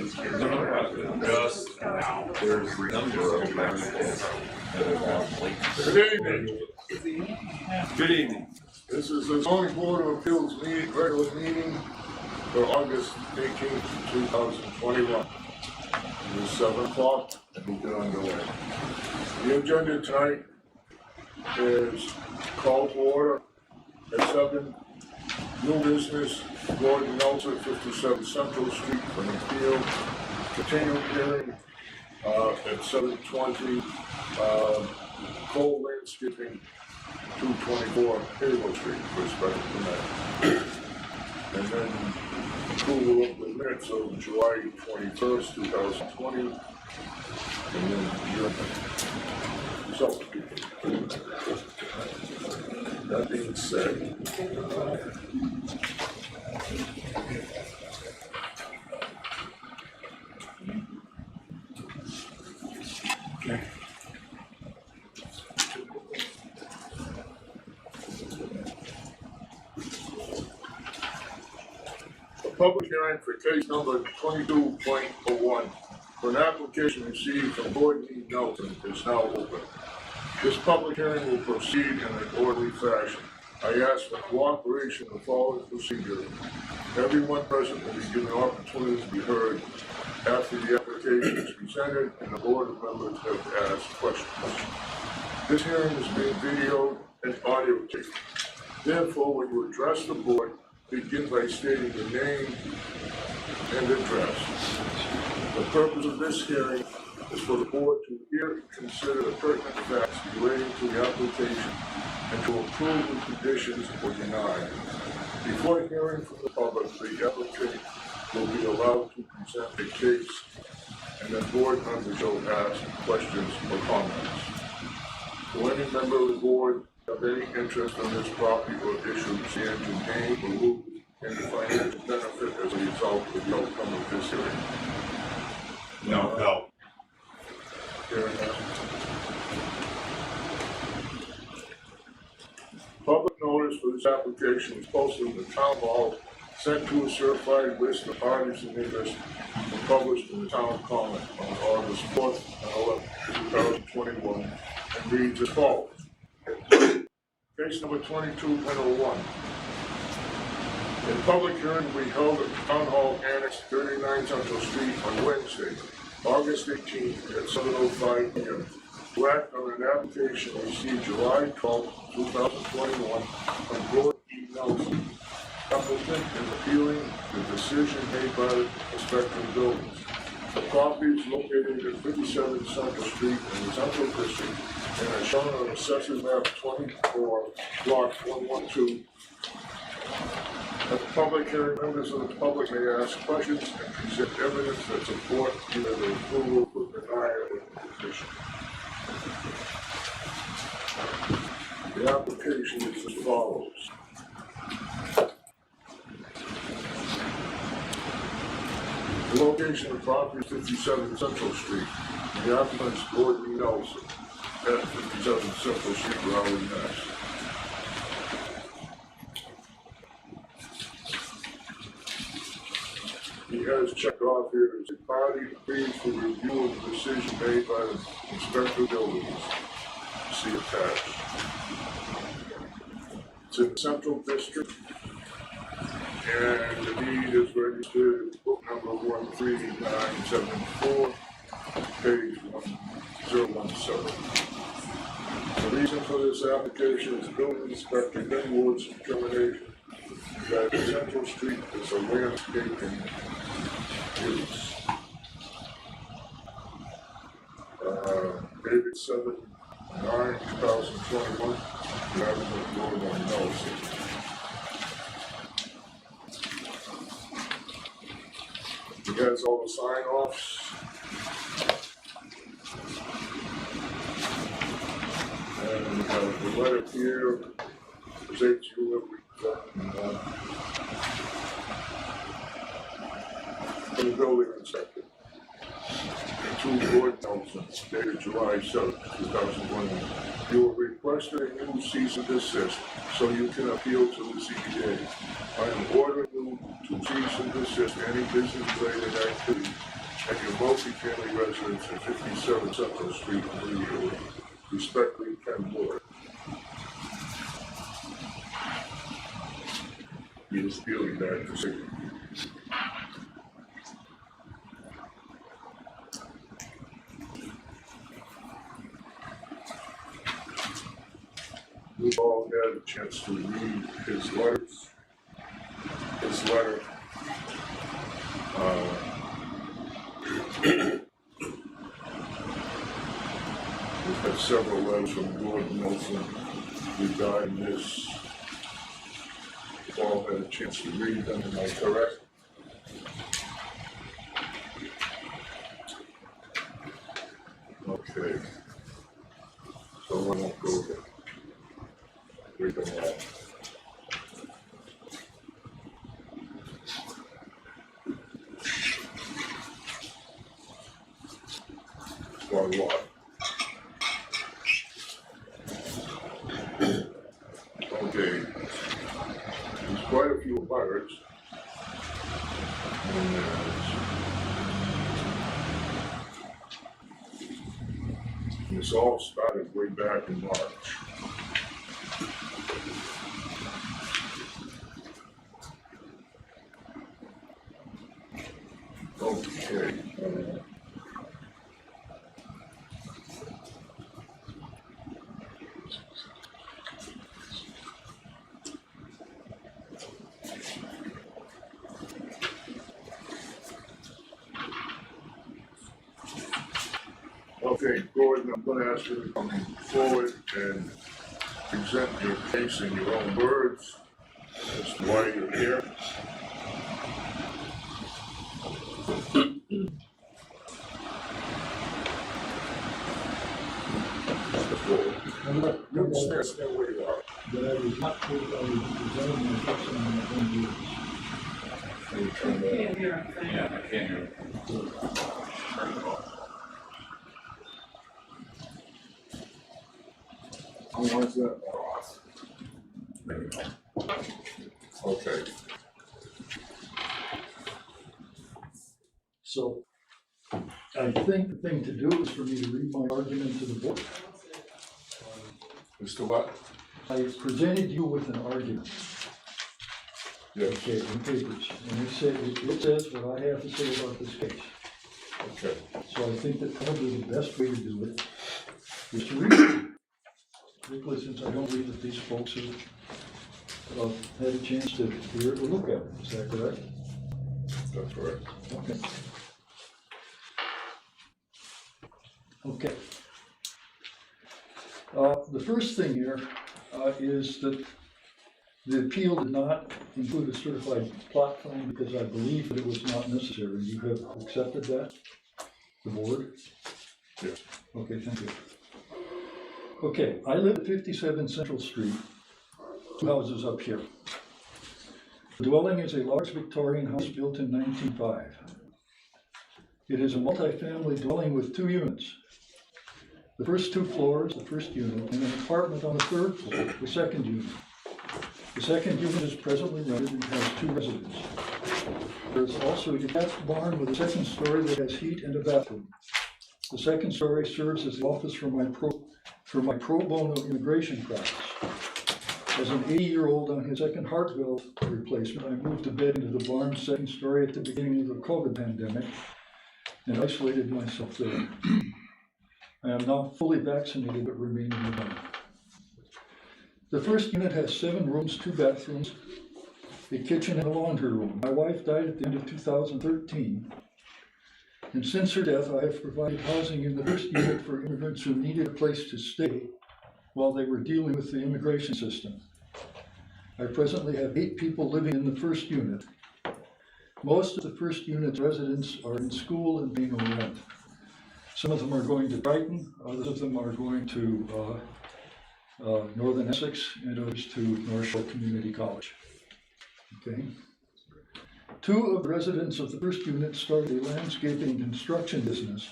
Just now, there's a number of variables that have been Good evening. Good evening. This is the zoning board of appeals meeting, regular meeting for August 18th, 2021. It is 7 o'clock and we'll get underway. The agenda tonight is call to order at 7. New business, Gordon Nelson, 57 Central Street, Springfield. Continued hearing at 7:20. Cole Landscaping, 224 Hazel Street, for special permit. And then approval of the minutes of July 21st, 2020. And then adjournment. So, that being said, a public hearing for case number 22.01 for an application received from Gordon E. Nelson is now open. This public hearing will proceed in an orderly fashion. I ask for cooperation in the following procedure. Everyone present will be given an opportunity to be heard after the application is presented and the board of members have asked questions. This hearing is being videoed and audio taped. Therefore, when you address the board, begin by stating your name and address. The purpose of this hearing is for the board to hear and consider the pertinent facts relating to the application and to approve the conditions or deny. Before hearing from the public, the applicant will be allowed to present a case and then board members shall ask questions or comments. Do any member of the board have any interest in this property or issue stand to gain or lose any financial benefit as a result of the outcome of this hearing? No. Hearing none. Public notice for this application was posted in the town hall, sent to a certified list of parties and interest, and published in the town comment on August 4th and 11th, 2021, and reads as follows. Case number 22.01. A public hearing will be held at the Town Hall Annex, 39 Central Street on Wednesday, August 18th at 7:05 p.m. to act on an application received July 12, 2021 from Gordon E. Nelson. Applicant is appealing the decision made by the inspector buildings. The property is located at 57 Central Street in the Central District and is shown on Assessors Map 24, Block 112. At the public hearing, members of the public may ask questions and present evidence that support either the approval or denial of the petition. The application is as follows. The location of the property is 57 Central Street. The applicant is Gordon E. Nelson at 57 Central Street, Raleigh, Mass. He has checked off here as a party agrees for review of the decision made by the inspector of buildings. See attached. It's in the Central District, and the deed is registered book number 13974, page 1017. The reason for this application is building inspector Ben Ward's determination that Central Street is a landscaping use. Dated 7/9/2021, Applicant Gordon Nelson. He has all the sign-offs. And we have the letter here, states you will be from the building inspector. To Gordon Nelson, dated July 7th, 2021. You are requested a new cease and desist so you can appeal to the ZBA. I am ordering you to cease and desist any business-related activity multifamily residence at 57 Central Street, Lee. Respectfully, Ken Moore. He was feeling bad for sick. We've all had a chance to read his letters. His letter. We've had several letters from Gordon Nelson regarding this. We've all had a chance to read them, am I correct? Okay. So I won't go there. Read them all. One lot. Okay. There's quite a few letters. And this all started way back in March. Okay. Okay, Gordon, I'm going to ask you to come forward and present your case in your own words as to why you're here. You can stand where you are. That I was not told I was presenting my case in my own words. Can you turn that? Yeah, I can't hear. Turn it off. Why is that off? There you go. Okay. So I think the thing to do is for me to read my argument to the board. Mr. What? I presented you with an argument, Yes. okay, in papers, and it says what I have to say about this case. Okay. So I think that probably the best way to do it is to read it. Particularly since I don't believe that these folks have had a chance to hear it or look at it. Is that correct? That's correct. Okay. Okay. The first thing here is that the appeal did not include a certified plot plan because I believe that it was not necessary. You have accepted that, the board? Yes. Okay, thank you. Okay, I live at 57 Central Street, 2 houses up here. The dwelling is a large Victorian house built in 1905. It is a multi-family dwelling with 2 units. The first 2 floors, the first unit, and an apartment on the 3rd floor, the 2nd unit. The 2nd unit is presently rented and has 2 residents. There is also a detached barn with a 2nd story that has heat and a bathroom. The 2nd story serves as the office for my pro bono immigration practice. As an 80-year-old on his 2nd heart valve replacement, I moved to bed into the barn's 2nd story at the beginning of the COVID pandemic and isolated myself there. I am now fully vaccinated but remain in the home. The first unit has 7 rooms, 2 bathrooms, a kitchen and a laundry room. My wife died at the end of 2013, and since her death I have provided housing in the first unit for immigrants who needed a place to stay while they were dealing with the immigration system. I presently have 8 people living in the first unit. Most of the first unit's residents are in school and paying no rent. Some of them are going to Brighton, others of them are going to Northern Essex, and others to North Shore Community College. Okay. 2 of the residents of the first unit started a landscaping and construction business,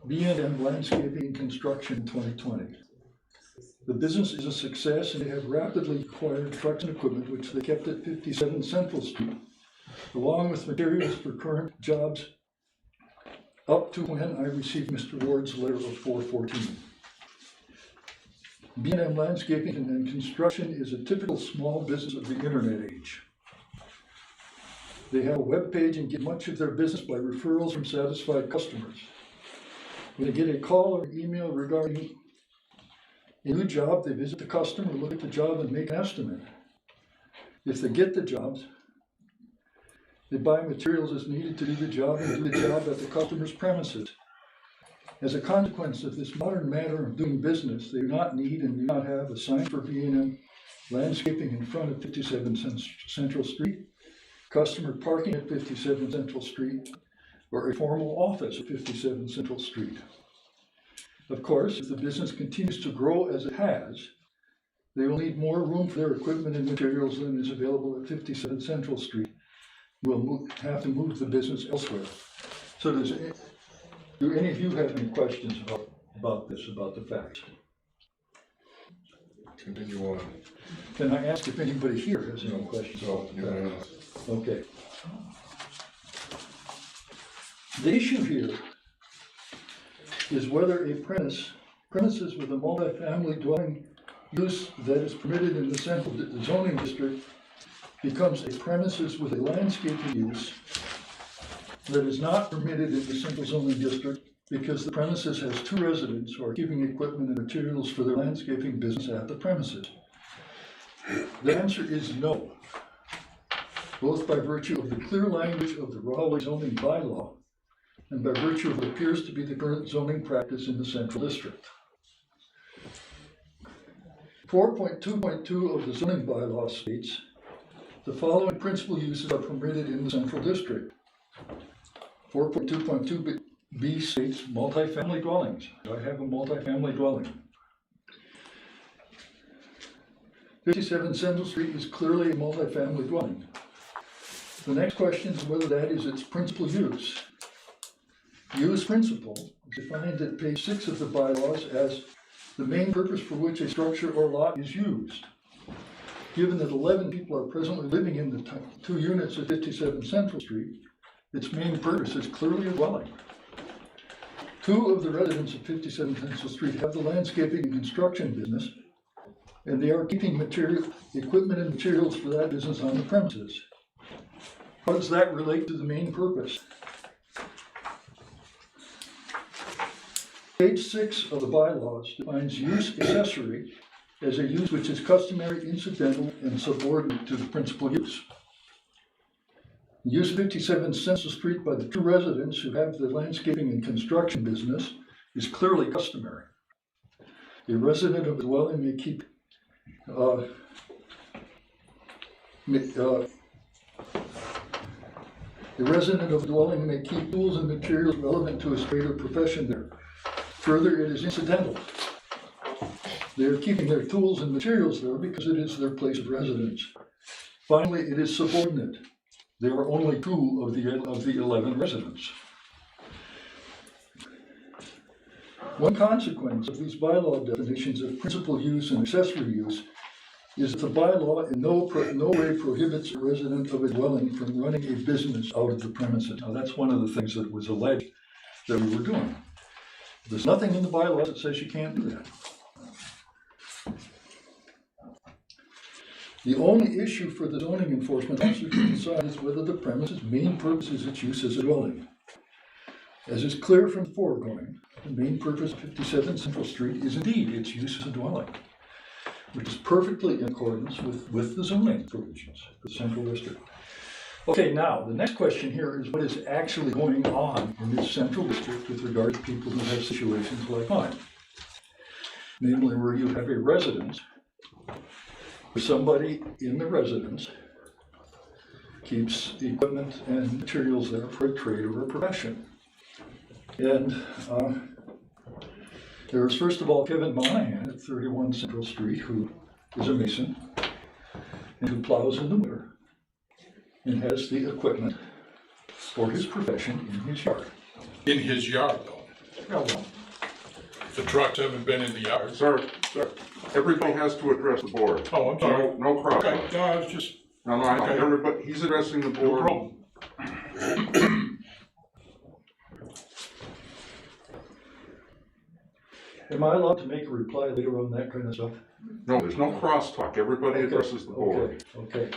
B&M Landscaping and Construction in 2020. The business is a success and they have rapidly acquired trucks and equipment which they kept at 57 Central Street, along with materials for current jobs up to when I received Mr. Ward's letter of 4/14. B&M Landscaping and Construction is a typical small business of the internet age. They have a web page and get much of their business by referrals from satisfied customers. When they get a call or email regarding a new job, they visit the customer, look at the job, and make an estimate. If they get the jobs, they buy materials as needed to do the job and do the job at the customer's premises. As a consequence of this modern manner of doing business, they do not need and do not have a sign for B&M Landscaping in front of 57 Central Street, customer parking at 57 Central Street, or a formal office at 57 Central Street. Of course, if the business continues to grow as it has, they will need more room for their equipment and materials than is available at 57 Central Street. We'll have to move the business elsewhere. So do any of you have any questions about this, about the facts? Continue on. Can I ask if anybody here has any questions? No, you may not. Okay. The issue here is whether a premises with a multifamily dwelling use that is permitted in the central zoning district becomes a premises with a landscaping use that is not permitted in the central zoning district because the premises has two residents who are keeping equipment and materials for their landscaping business at the premises. The answer is no, both by virtue of the clear language of the Rahway zoning bylaw and by virtue of what appears to be the current zoning practice in the central district. 4.2.2 of the zoning bylaw states the following principal uses are permitted in the central district. 4.2.2b states multifamily dwellings. I have a multifamily dwelling. 57 Central Street is clearly a multifamily dwelling. The next question is whether that is its principal use. Use principle is defined at page 6 of the bylaws as the main purpose for which a structure or lot is used. Given that 11 people are presently living in the two units at 57 Central Street, its main purpose is clearly a dwelling. 2 of the residents of 57 Central Street have the landscaping and construction business, and they are keeping equipment and materials for that business on the premises. How does that relate to the main purpose? Page 6 of the bylaws defines use accessory as a use which is customary, incidental, and subordinate to the principal use. The use of 57 Central Street by the 2 residents who have the landscaping and construction business is clearly customary. A resident of a dwelling may keep a resident of a dwelling may keep tools and materials relevant to his trade or profession there. Further, it is incidental. They are keeping their tools and materials there because it is their place of residence. Finally, it is subordinate. There are only 2 of the 11 residents. One consequence of these bylaw definitions of principal use and accessory use is that the bylaw in no way prohibits a resident of a dwelling from running a business out of the premises. Now, that's one of the things that was alleged that we were doing. There's nothing in the bylaws that says you can't do that. The only issue for the zoning enforcement officer to decide is whether the premises' main purpose is its use as a dwelling. As is clear from the foregoing, the main purpose of 57 Central Street is indeed its use as a dwelling, which is perfectly in accordance with the zoning provisions of the Central District. Okay, now, the next question here is what is actually going on in this Central District with regard to people who have situations like mine. Namely, where you have a residence, where somebody in the residence keeps equipment and materials there for a trade or a profession. And there's first of all Kevin Monahan at 31 Central Street, who is a mason and who plows in the winter and has the equipment for his profession in his yard. In his yard, though. Yeah, well, The trucks haven't been in the yard. Sir, everybody has to address the board. Oh, I'm sorry. No problem. Okay, no, I was just, No, Okay. everybody, he's addressing the no board. problem. Am I allowed to make a reply later on that kind of stuff? No, there's no crosstalk. Everybody addresses the board. Okay.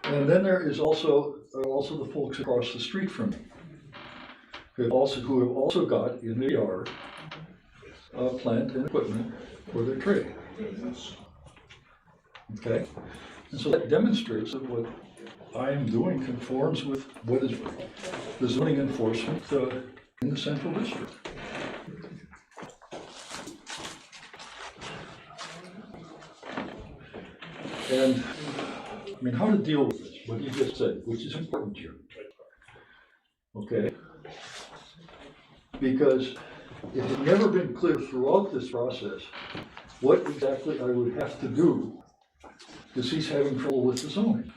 And then there is also the folks across the street from me, who have also got in their yard plant and equipment for their trade. Okay, and so that demonstrates that what I am doing conforms with what is the zoning enforcement in the central district. And I mean, how to deal with this, what you just said, which is important here. Okay? Because it had never been clear throughout this process what exactly I would have to do because he's having trouble with the zoning.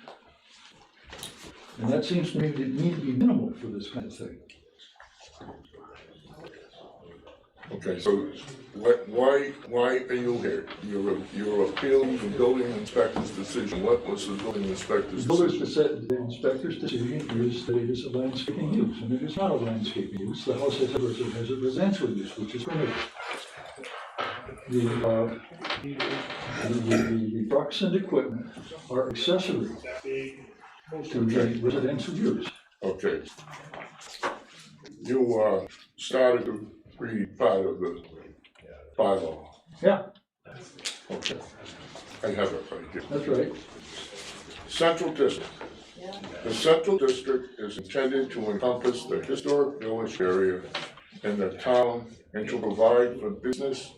And that seems to me to need to be minimal for this kind of thing. Okay, so why are you here? You're appealing the building inspector's decision. What was the building inspector's decision? The inspector's decision is that it is a landscaping use, and it is not a landscaping use. The house has a residential use, which is permitted. The trucks and equipment are accessory to the residential use. Okay. You started to read part of the bylaw. Yeah, Okay. I have it right here. that's right. Central District. The Central District is intended to encompass the historic village area in the town and to provide for business,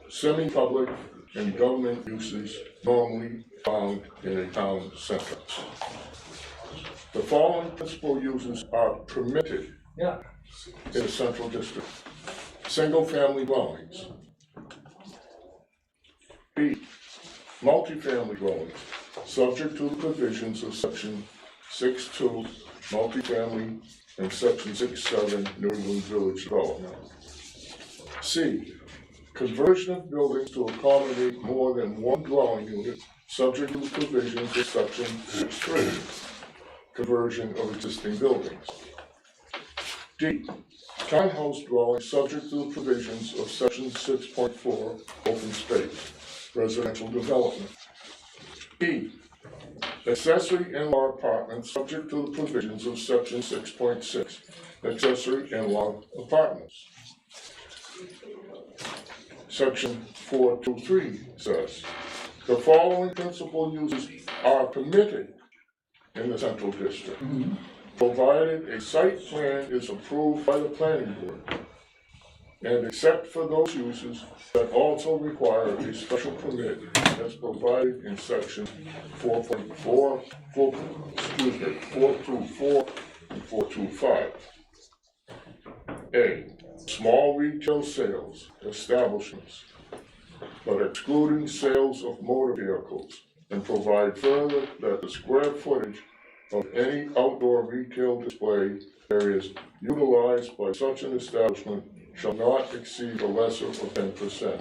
semi-public, and government uses normally found in a town center. The following principal uses are permitted Yeah, in the Central District. Single-family dwellings. B, multifamily dwellings, subject to the provisions of section 6.2 multifamily and section 6.7 New England Village Development. C, conversion of buildings to accommodate more than one dwelling unit, subject to the provisions of section 6.3, conversion of existing buildings. D, townhouse dwellings subject to the provisions of section 6.4 open space, residential development. E, accessory in-law apartments subject to the provisions of section 6.6, accessory in-law apartments. Section 423 says, the following principal uses are permitted in the Central District, provided a site plan is approved by the planning board, and except for those uses that also require a special permit as provided in section 4.4, 424 and 425. A, small retail sales establishments, but excluding sales of motor vehicles, and provide further that the square footage of any outdoor retail display areas utilized by such an establishment shall not exceed the lesser of 10%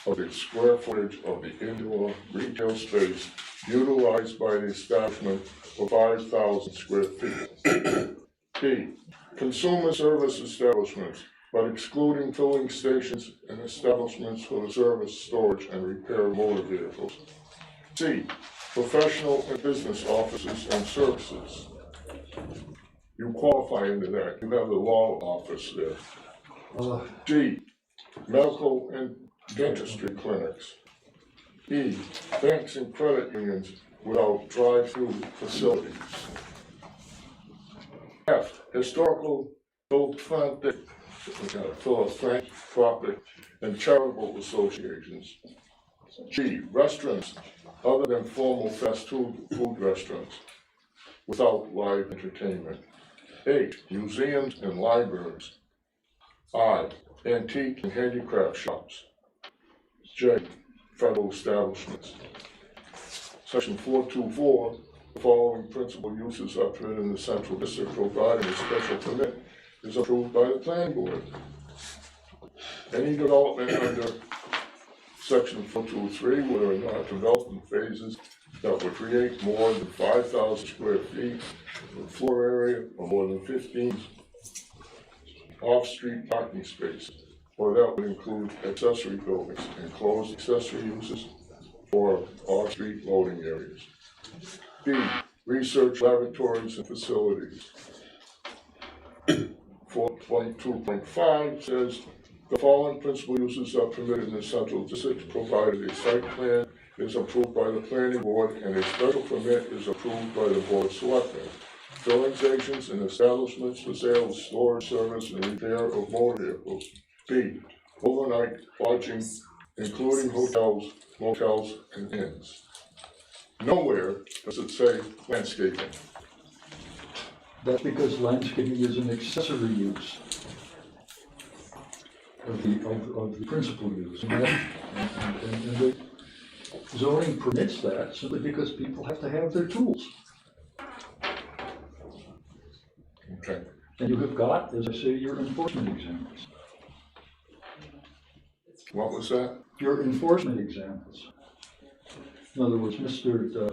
of the square footage of the indoor retail space utilized by the establishment for 5,000 square feet. B, consumer service establishments, but excluding filling stations and establishments for the service, storage, and repair of motor vehicles. C, professional and business offices and services. You qualify into that. You have the law office there. D, medical and dentistry clinics. E, banks and credit unions without drive-through facilities. F, historical, philanthropic, and charitable associations. G, restaurants other than formal fast food restaurants without live entertainment. H, museums and libraries. I, antique and handicraft shops. J, federal establishments. Section 424, the following principal uses are permitted in the Central District, providing a special permit is approved by the planning board. Any development under section 423, whether or not development phases that would create more than 5,000 square feet of floor area or more than 15 off-street parking spaces, or that would include accessory buildings, enclosed accessory uses, or off-street loading areas. B, research laboratories and facilities. 4.2.5 says, the following principal uses are permitted in the central district, provided a site plan is approved by the planning board and a special permit is approved by the board of selectmen. Filling stations and establishments for sale, storage, service, and repair of motor vehicles. B, overnight lodging, including hotels, motels, and inns. Nowhere does it say landscaping. That's because landscaping is an accessory use of the principal use. And the zoning permits that simply because people have to have their tools. Okay. And you have got, as I say, your enforcement examples. What was that? Your enforcement examples. In other words, Mr.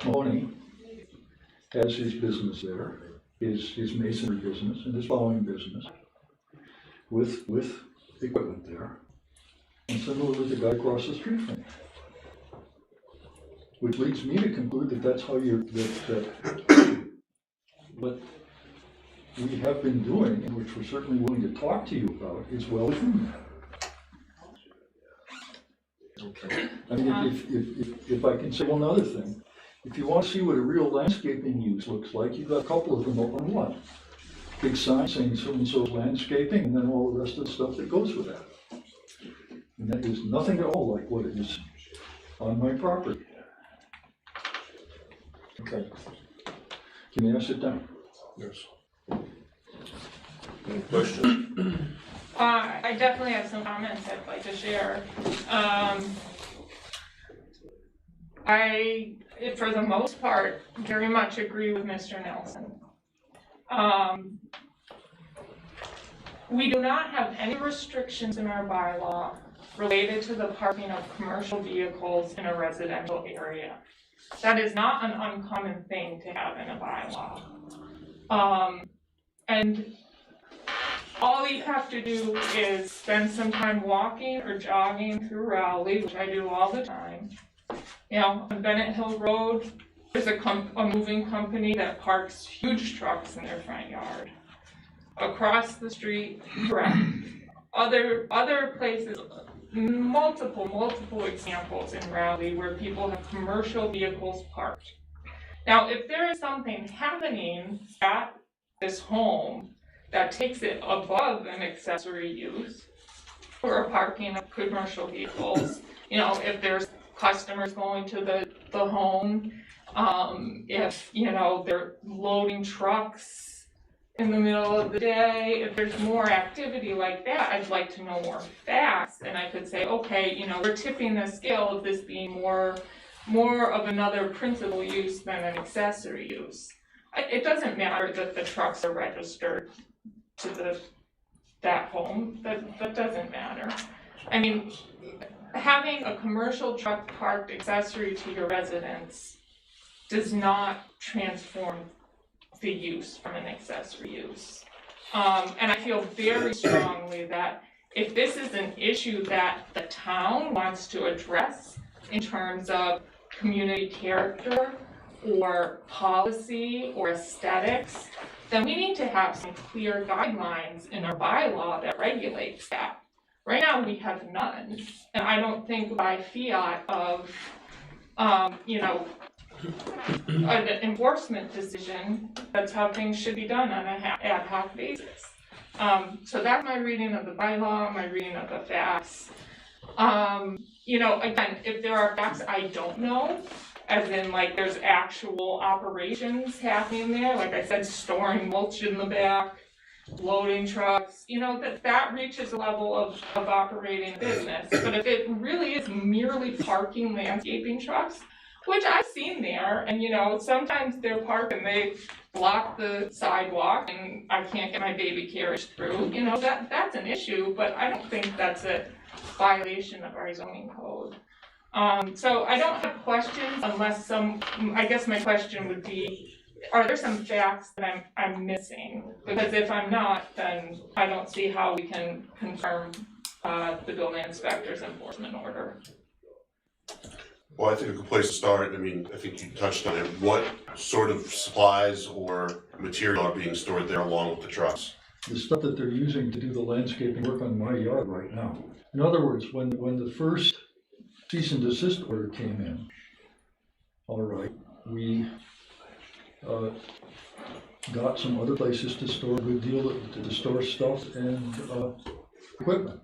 Mahoney has his business there, his masonry business and his plowing business with equipment there. And similarly, the guy across the street from you. Which leads me to conclude that that's how what we have been doing, and which we're certainly willing to talk to you about, is well within that. Okay. I mean, if I can say one other thing, if you want to see what a real landscaping use looks like, you've got a couple of them up on one. Big sign saying so-and-so's landscaping, and then all the rest of the stuff that goes with that. And that is nothing at all like what it is on my property. Okay. Can I sit down? Yes. Any questions? I definitely have some comments I'd like to share. I, for the most part, very much agree with Mr. Nelson. We do not have any restrictions in our bylaw related to the parking of commercial vehicles in a residential area. That is not an uncommon thing to have in a bylaw. And all you have to do is spend some time walking or jogging through Rowley, which I do all the time. You know, on Bennett Hill Road, there's a moving company that parks huge trucks in their front yard. Across the street, correct. Other places, multiple examples in Rowley where people have commercial vehicles parked. Now, if there is something happening at this home that takes it above an accessory use for parking of commercial vehicles, you know, if there's customers going to the home, if, you know, they're loading trucks in the middle of the day, if there's more activity like that, I'd like to know more facts, and I could say, okay, you know, we're tipping the scale of this being more of another principal use than an accessory use. It doesn't matter that the trucks are registered to that home, that doesn't matter. I mean, having a commercial truck parked accessory to your residence does not transform the use from an accessory use. And I feel very strongly that if this is an issue that the town wants to address in terms of community character or policy or aesthetics, then we need to have some clear guidelines in our bylaw that regulates that. Right now, we have none, and I don't think by fiat of, you know, an enforcement decision, that's how things should be done on an ad hoc basis. So that's my reading of the bylaw, my reading of the facts. You know, again, if there are facts I don't know, as in like there's actual operations happening there, like I said, storing mulch in the back, loading trucks, you know, that reaches a level of operating business. But if it really is merely parking landscaping trucks, which I've seen there, and you know, sometimes they're parked and they block the sidewalk and I can't get my baby carriage through, you know, that's an issue, but I don't think that's a violation of our zoning code. So I don't have questions unless I guess my question would be, are there some facts that I'm missing? Because if I'm not, then I don't see how we can confirm, the building inspector's enforcement order. Well, I think a good place to start, I mean, I think you touched on it, what sort of supplies or material are being stored there along with the trucks? The stuff that they're using to do the landscaping work on my yard right now. In other words, when the first cease and desist order came in, all right, we got some other places to store a good deal, to store stuff and equipment.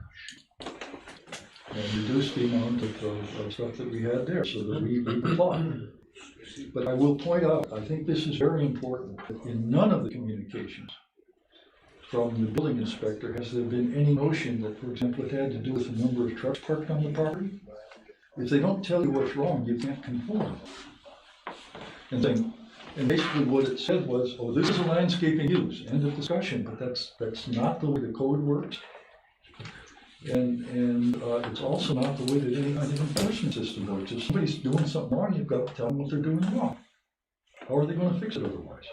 And reduce the amount of stuff that we had there so that we complied. But I will point out, I think this is very important, that in none of the communications from the building inspector has there been any notion that, for example, it had to do with the number of trucks parked on the property. If they don't tell you what's wrong, you can't conform. And basically what it said was, oh, this is a landscaping use, end of discussion, but that's not the way the code works. And it's also not the way that any kind of enforcement system works. If somebody's doing something wrong, you've got to tell them what they're doing wrong. How are they going to fix it otherwise?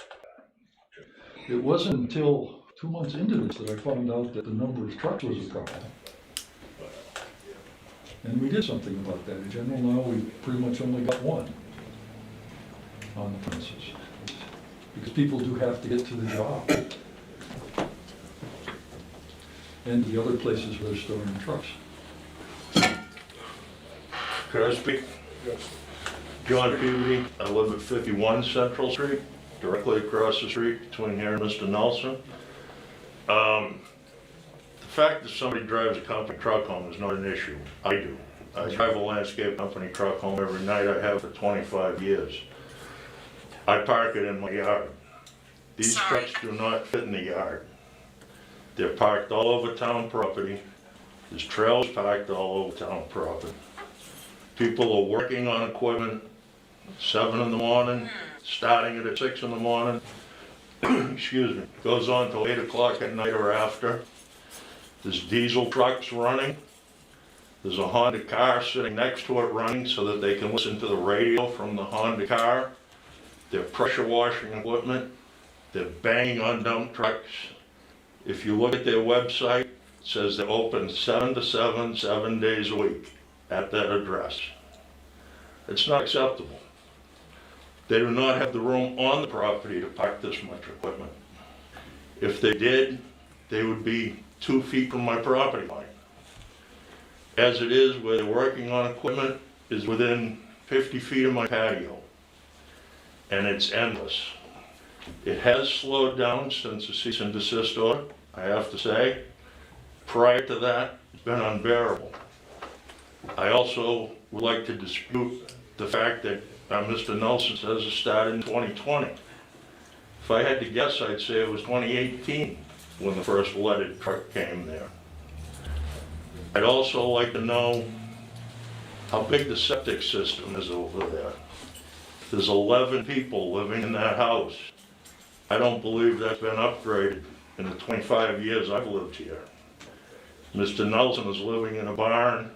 It wasn't until 2 months into this that I found out that the number of trucks was a problem. And we did something about that. In general, now we pretty much only got one on the premises. Because people do have to get to the job. And the other places where they're storing trucks. Could I speak? Yes. John Peabody, I live at 51 Central Street, directly across the street between here and Mr. Nelson. The fact that somebody drives a company truck home is not an issue. I do. I drive a landscape company truck home every night. I have for 25 years. I park it in my yard. These trucks do not fit in the yard. They're parked all over town property. There's trailers parked all over town property. People are working on equipment 7 in the morning, starting it at 6 in the morning. Excuse me, goes on till 8 o'clock at night or after. There's diesel trucks running. There's a Honda car sitting next to it running so that they can listen to the radio from the Honda car. They're pressure washing equipment. They're banging on dump trucks. If you look at their website, it says they're open 7 to 7, 7 days a week at that address. It's not acceptable. They do not have the room on the property to park this much equipment. If they did, they would be 2 feet from my property line. As it is, where they're working on equipment is within 50 feet of my patio. And it's endless. It has slowed down since the cease and desist order, I have to say. Prior to that, it's been unbearable. I also would like to dispute the fact that Mr. Nelson says it started in 2020. If I had to guess, I'd say it was 2018 when the first leaded truck came there. I'd also like to know how big the septic system is over there. There's 11 people living in that house. I don't believe that's been upgraded in the 25 years I've lived here. Mr. Nelson is living in a barn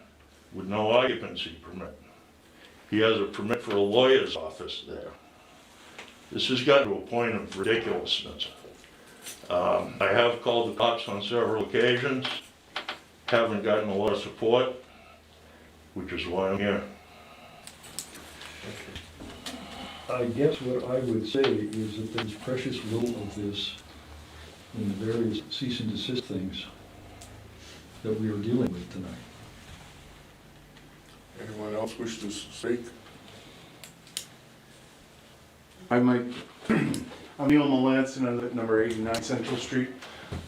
with no occupancy permit. He has a permit for a lawyer's office there. This has gotten to a point of ridiculousness. I have called the cops on several occasions, haven't gotten a lot of support, which is why I'm here. I guess what I would say is that there's precious little of this in the various cease and desist things that we are dealing with tonight. Anyone else wish to speak? I might, I'm Neil Melanson, I live at number 89 Central Street.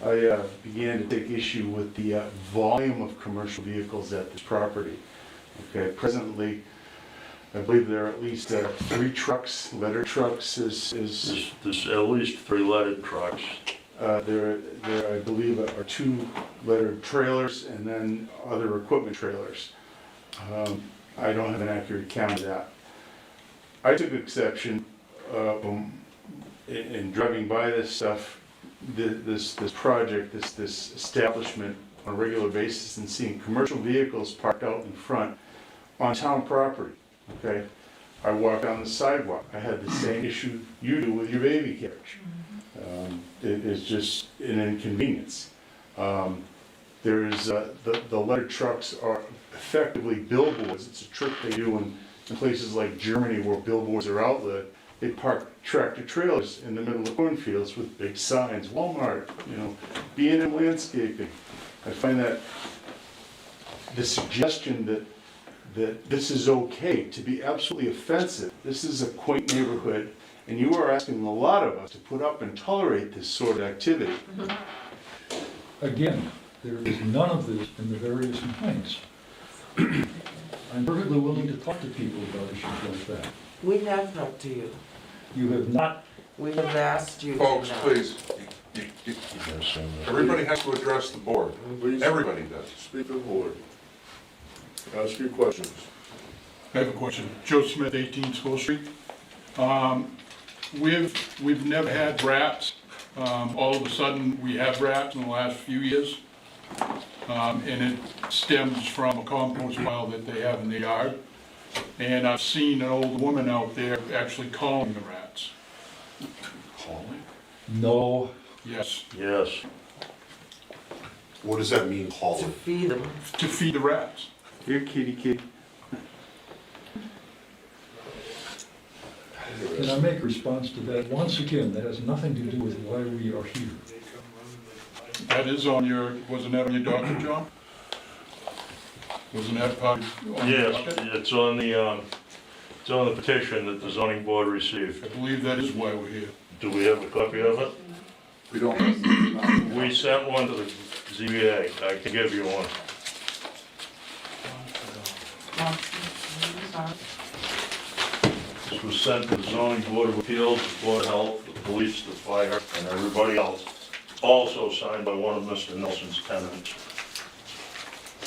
I began to take issue with the volume of commercial vehicles at this property. Okay, presently, I believe there are at least 3 trucks, letter trucks There's at least 3 leaded trucks. there I believe are 2 lettered trailers and then other equipment trailers. I don't have an accurate count of that. I took exception in driving by this stuff, this project, this establishment on a regular basis and seeing commercial vehicles parked out in front on town property, okay? I walk down the sidewalk, I had the same issue you do with your baby carriage. It is just an inconvenience. There's, the letter trucks are effectively billboards. It's a trick they do in places like Germany where billboards are outlet. They park tractor trailers in the middle of cornfields with big signs, Walmart, B&M Landscaping. I find that the suggestion that this is okay to be absolutely offensive. This is a quaint neighborhood, and you are asking a lot of us to put up and tolerate this sort of activity. Again, there is none of this in the various complaints. I'm perfectly willing to talk to people about issues like that. We have talked to you. You have not, We have asked you. to Folks, not. please, everybody has to address the board. Please Everybody does. speak to the board. Ask your questions. I have a question. Joe Smith, 18 School Street. We've never had rats. All of a sudden, we have rats in the last few years. And it stems from a compost pile that they have in the yard. And I've seen an old woman out there actually calling the rats. Calling? no, Yes, Yes. What does that mean, To calling? feed them. to feed the rats. Here, kitty, kitty. and I make a response to that. Once again, that has nothing to do with why we are here. That is on your, wasn't that on your docket, John? Wasn't that part of your Yes, docket? it's on the petition that the zoning board received. I believe that is why we're here. Do we have a copy of it? We don't. We sent one to the ZBA, I can give you one. This was sent to the zoning board of appeals, the board of health, the police, the fire, and everybody else. Also signed by one of Mr. Nelson's tenants.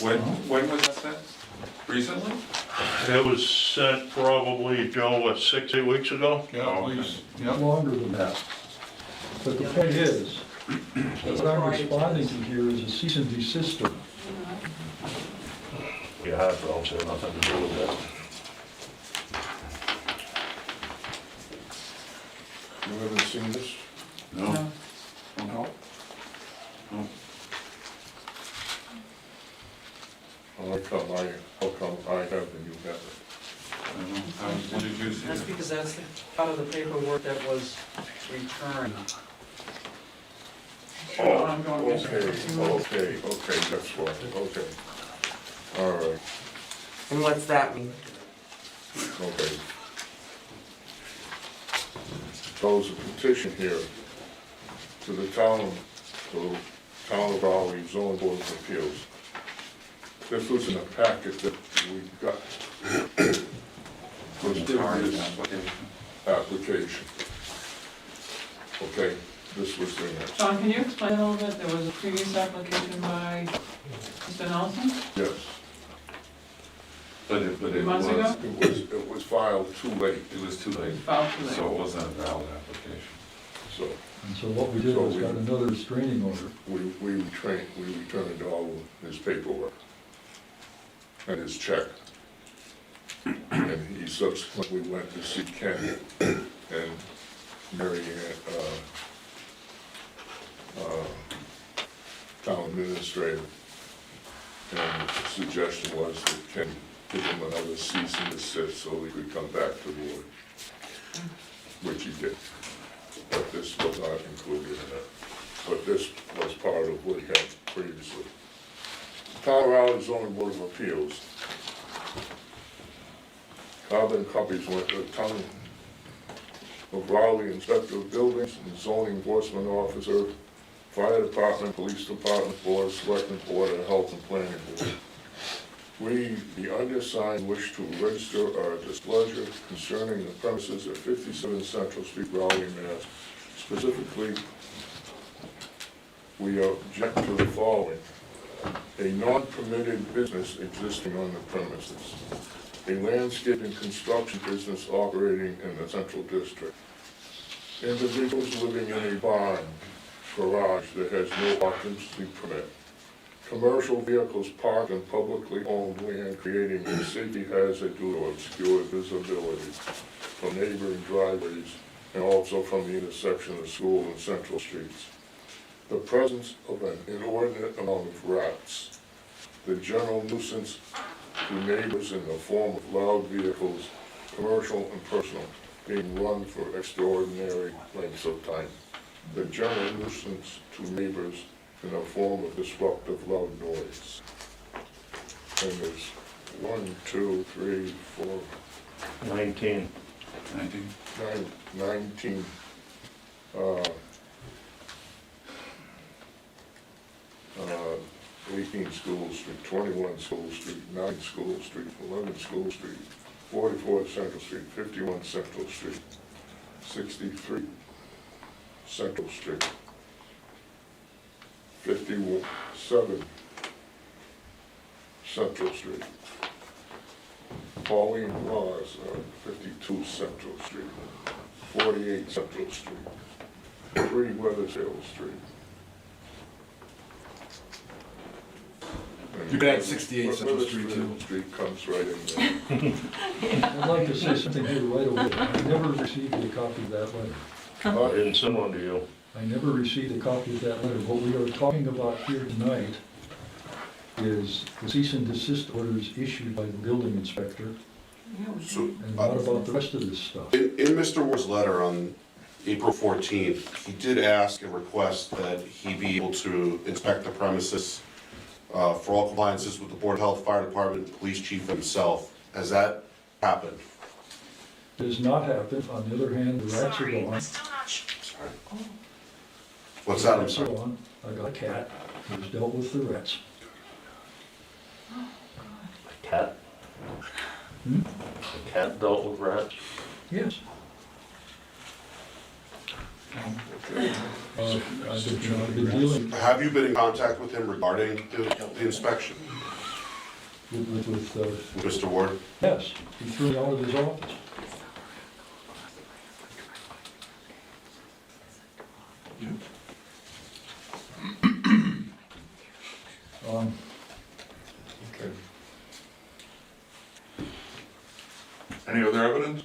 When was that sent? Recently? It was sent probably, Joe, what, 6, 8 weeks ago? Yeah, please. Yeah. Longer than that. But the point is, what I'm responding to here is a cease and desist order. You have, folks, have nothing to do with that. You haven't seen this? No. No. How come I have and you haven't? When did you see That's it? because that's part of the paperwork that was returned. Oh, okay, that's why, okay. All right, And what's that mean? okay. So there's a petition here to the town of Raleigh zoning board of appeals. This was in a packet that we got. Was previous application. Okay, this was in it, John, can you explain a little bit? There was a previous application by Mr. Nelson? yes. But it Months ago? was, It was filed too late, it was too late, Filed too late. so it wasn't a valid application. so And so what we did was got another restraining order. we returned all of his paperwork and his check. And he subsequently went to see Ken and Mary Ann, town administrator. And the suggestion was that Ken give him another cease and desist so he could come back to the board, which he did. But this was not included in it. But this was part of what he had previously. Colorado Zoning Board of Appeals. Carbon copies went to the town of Raleigh Inspector of Buildings and Zoning Enforcement Officer, Fire Department, Police Department, Board, Selectmen Board, and Health and Planning Board. We, the undersigned, wish to register our displeasure concerning the premises at 57 Central Street, Raleigh, Mass. Specifically, we object to the following. A non-permitted business existing on the premises. A landscape and construction business operating in the Central District. Individuals living in a barn, garage that has no occupancy permit. commercial vehicles parked in publicly owned land, creating a safety hazard due to obscured visibility from neighboring driveways and also from the intersection of School and Central Streets. The presence of an inordinate amount of rats, the general nuisance to neighbors in the form of loud vehicles, commercial and personal, being run for extraordinary lengths of time. The general nuisance to neighbors in the form of disruptive loud noise. And there's 1, 2, 3, 4, 19. 19, 18 School Street, 21 School Street, 9 School Street, 11 School Street, 44 Central Street, 51 Central Street, 63 Central Street, 57 Central Street, Pauline Laws, 52 Central Street, 48 Central Street, 3 Weathersfield Street. You could add 68 Central Street too. Weathersfield Street comes right in there. I'd like to say something here right away. I never received a copy of that letter. I didn't send one to you. I never received a copy of that letter. What we are talking about here tonight is the cease and desist orders issued by the building inspector, So, and not about the rest of this stuff. in Mr. Ward's letter on April 14th, he did ask and request that he be able to inspect the premises for all compliances with the Board of Health, Fire Department, Police Chief himself. Has that happened? It has not happened. On the other hand, the rats are gone. Sorry. What's that, I'm Rats are sorry? gone. I got a cat who's dealt with the rats. Cat? Hmm? The cat dealt with rats? Yes. I've been dealing Have you been in contact with him regarding the inspection, with Mr. Ward? yes, he threw me out of his office. Okay. Any other evidence?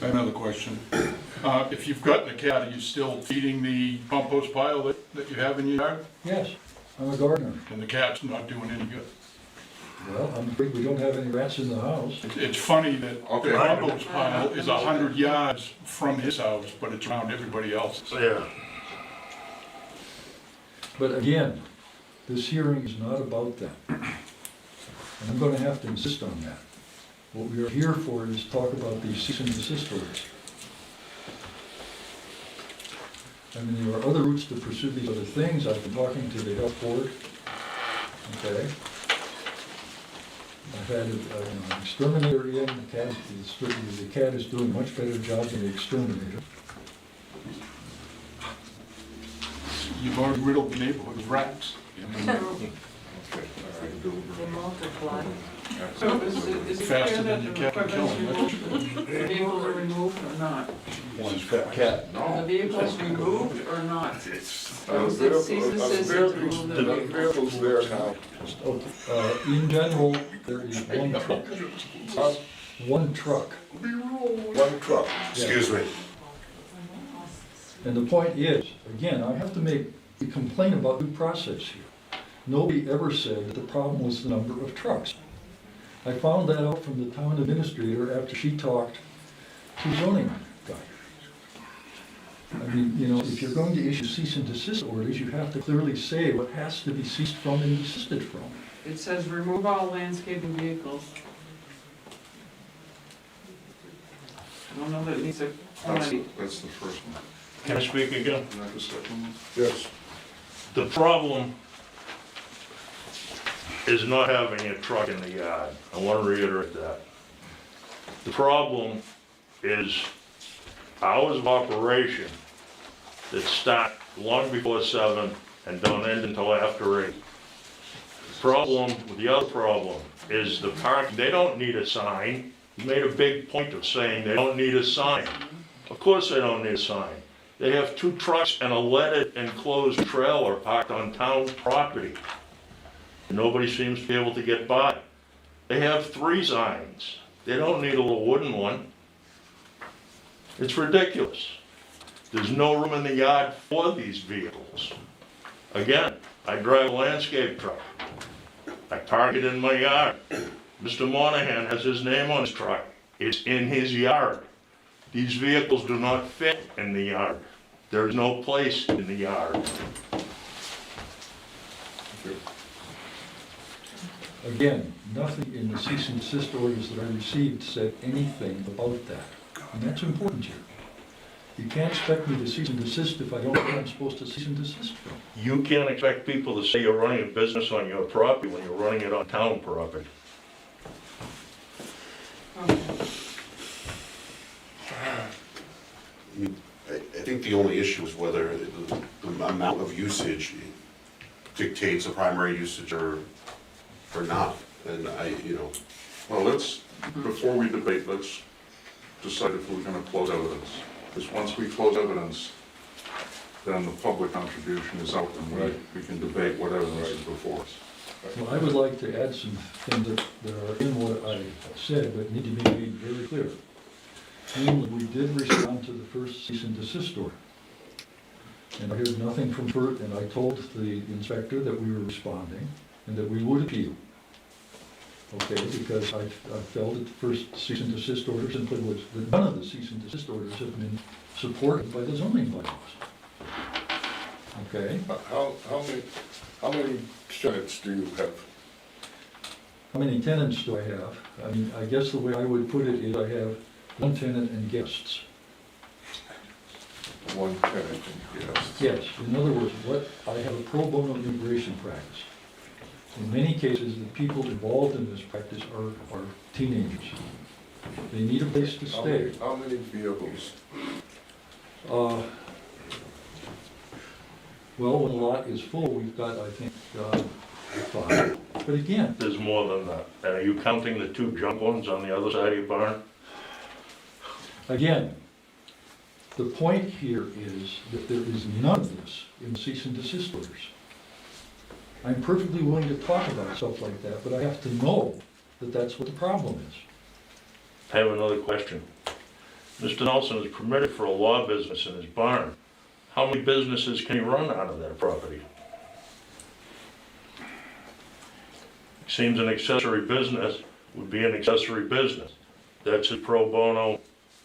I have another question. If you've gotten a cat, are you still feeding the compost pile that you have in your yard? Yes, I'm a gardener. And the cat's not doing any good? Well, I'm afraid we don't have any rats in the house. It's funny that the Okay. compost pile is 100 yards from his house, but it's around everybody else's. Yeah. But again, this hearing is not about that. And I'm gonna have to insist on that. What we are here for is talk about these cease and desist orders. I mean, there are other routes to pursue these other things. I've been talking to the health board. Okay. I've had an exterminator in, the cat is doing a much better job than the exterminator. You've already riddled the neighborhood with rats. Okay, all right, do They multiply. So is it Faster clear than that you the can kill them, that's equipment's vehicles are removed or not? One's fat cat. The vehicles removed or not? Or was The it cease and desist to remove the The vehicles? vehicle's there now. In general, there is one truck. One truck. One truck. Excuse me. And the point is, again, I have to make a complaint about due process here. Nobody ever said that the problem was the number of trucks. I found that out from the town administrator after she talked to zoning guy. I mean, you know, if you're going to issue cease and desist orders, you have to clearly say what has to be ceased from and desisted from. It says remove all landscaping vehicles. I don't know that it needs a quantity. That's the first one. Can I speak again? Isn't that the second one? Yes. The problem is not having a truck in the yard. I want to reiterate that. The problem is hours of operation that start long before 7 and don't end until after 8. The other problem is the park, they don't need a sign. You made a big point of saying they don't need a sign. Of course they don't need a sign. They have 2 trucks and a leaded enclosed trailer parked on town property. Nobody seems to be able to get by. They have 3 signs. They don't need a little wooden one. It's ridiculous. There's no room in the yard for these vehicles. Again, I drive a landscape truck. I park it in my yard. Mr. Monahan has his name on his truck. It's in his yard. These vehicles do not fit in the yard. There is no place in the yard. Again, nothing in the cease and desist orders that I received said anything about that. And that's important here. You can't expect me to cease and desist if I don't know what I'm supposed to cease and desist from. You can't expect people to say you're running a business on your property when you're running it on town property. I think the only issue is whether the amount of usage dictates a primary usage or not. And Well, before we debate, let's decide if we're gonna close evidence. Because once we close evidence, then the public contribution is out and we can debate what evidence is before us. Well, I would like to add some things that are in what I said, but need to be made very clear. Namely, we did respond to the first cease and desist order. And I heard nothing from Bert, and I told the inspector that we were responding and that we would appeal. Okay, because I felt that the first cease and desist order simply was, that none of the cease and desist orders have been supported by the zoning bylaws. Okay? How many tenants do you have? How many tenants do I have? I mean, I guess the way I would put it is I have 1 tenant and guests. 1 tenant and guests? Yes, in other words, I have a pro bono immigration practice. In many cases, the people involved in this practice are teenagers. They need a place to stay. How many vehicles? Well, when a lot is full, we've got, I think, 5. But again, There's more than that. And are you counting the 2 junk ones on the other side of your barn? again, the point here is that there is none of this in cease and desist orders. I'm perfectly willing to talk about stuff like that, but I have to know that that's what the problem is. I have another question. Mr. Nelson is permitted for a law business in his barn. How many businesses can he run out of that property? Seems an accessory business would be an accessory business. That's his pro bono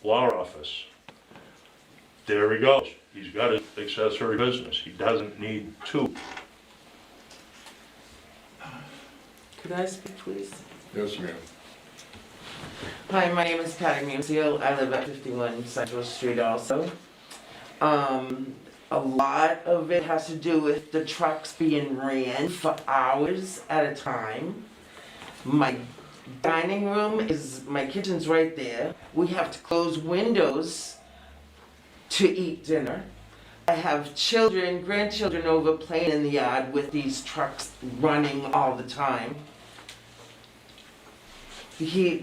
law office. There he goes. He's got an accessory business. He doesn't need 2. Could I speak, please? Yes, ma'am. Hi, my name is Patty Musial. I live at 51 Central Street also. A lot of it has to do with the trucks being ran for hours at a time. My dining room my kitchen's right there. We have to close windows to eat dinner. I have grandchildren over playing in the yard with these trucks running all the time. They're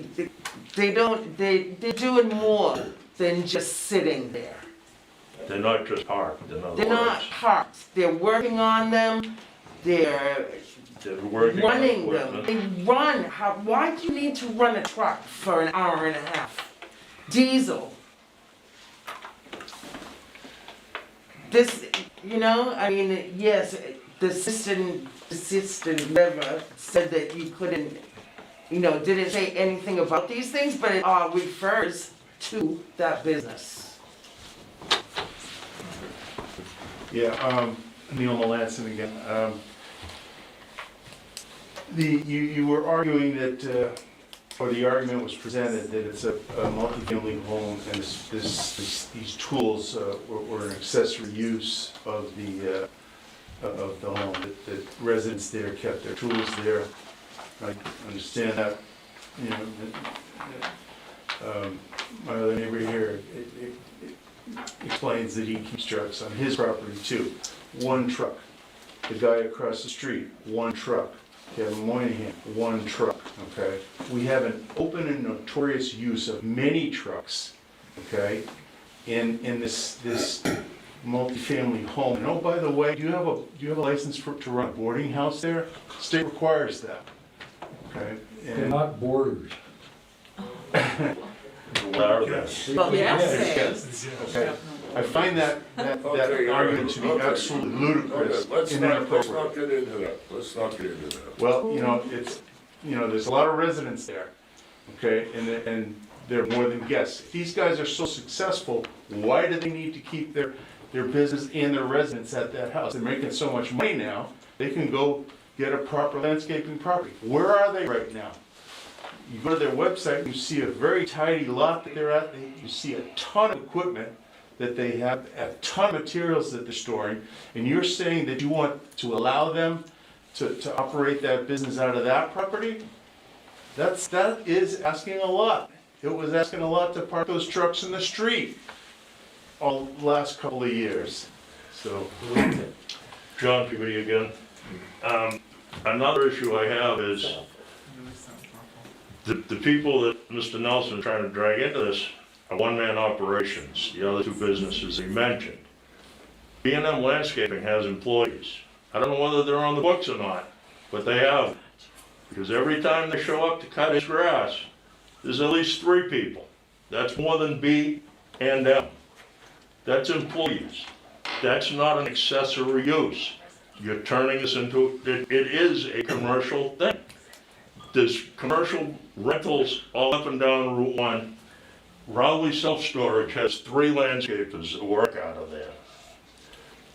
doing more than just sitting there. They're not just parked, in other words. They're not parked, they're working on them, they're working on running them. equipment. They run, why do you need to run a truck for an hour and a half? Diesel. This, I mean, yes, the assistant whatever said that you couldn't, didn't say anything about these things, but it all refers to that business. Yeah, Neil Melanson again. You were arguing that, or the argument was presented that it's a multifamily home and these tools were an accessory use of the home, that residents there kept their tools there. I understand that, my other neighbor here explains that he keeps trucks on his property too. 1 truck. The guy across the street, 1 truck. Kevin Moynihan, 1 truck, okay? We have an open and notorious use of many trucks, okay? In this multifamily home. And oh, by the way, do you have a license to run a boarding house there? State requires that. Okay? They're And not borders. What are they? Well, Yes. okay, I find that Okay, argument to be okay. absolutely ludicrous Okay, let's and not inappropriate. get into that, let's not get into that. Well, there's a lot of residents there, okay, and they're more than guests. If these guys are so successful, why do they need to keep their business and their residents at that house? They're making so much money now, they can go get a proper landscaping property. Where are they right now? You go to their website, you see a very tidy lot that they're at, you see a ton of equipment that they have, a ton of materials that they're storing, and you're saying that you want to allow them to operate that business out of that property? That is asking a lot. It was asking a lot to park those trucks in the street all the last couple of years, so. John Peabody again. Another issue I have is the people that Mr. Nelson is trying to drag into this are one-man operations, the other two businesses he mentioned. B&M Landscaping has employees. I don't know whether they're on the books or not, but they have. Because every time they show up to cut his grass, there's at least 3 people. That's more than B&M. That's employees. That's not an accessory use. You're turning this into, it is a commercial thing. There's commercial rentals all up and down Route 1. Rowley Self-Storage has 3 landscapers that work out of there.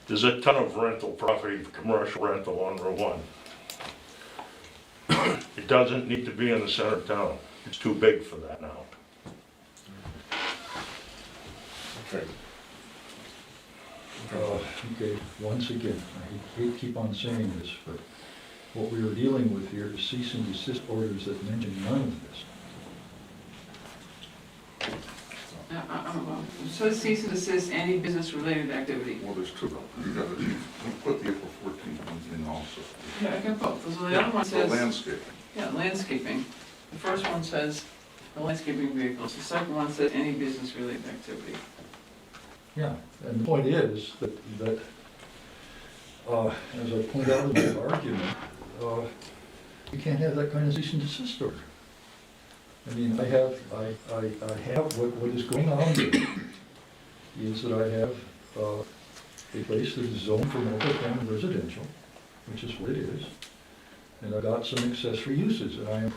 There's a ton of rental property, commercial rental on Route 1. It doesn't need to be in the center of town. It's too big for that now. Okay. Okay, once again, I hate to keep on saying this, but what we are dealing with here is cease and desist orders that mention none of this. It says cease and desist any business-related activity. Well, there's 2 of them. You put the April 14th in also. Yeah, I got both. So the other one The says, landscape. yeah, landscaping. The first one says the landscaping vehicles. The second one says any business-related activity. Yeah, and the point is that, as I point out in the argument, you can't have that kind of cease and desist order. I mean, I have what is going on here is that I have a place that is zoned for multifamily residential, which is what it is, and I've got some accessory uses, and I am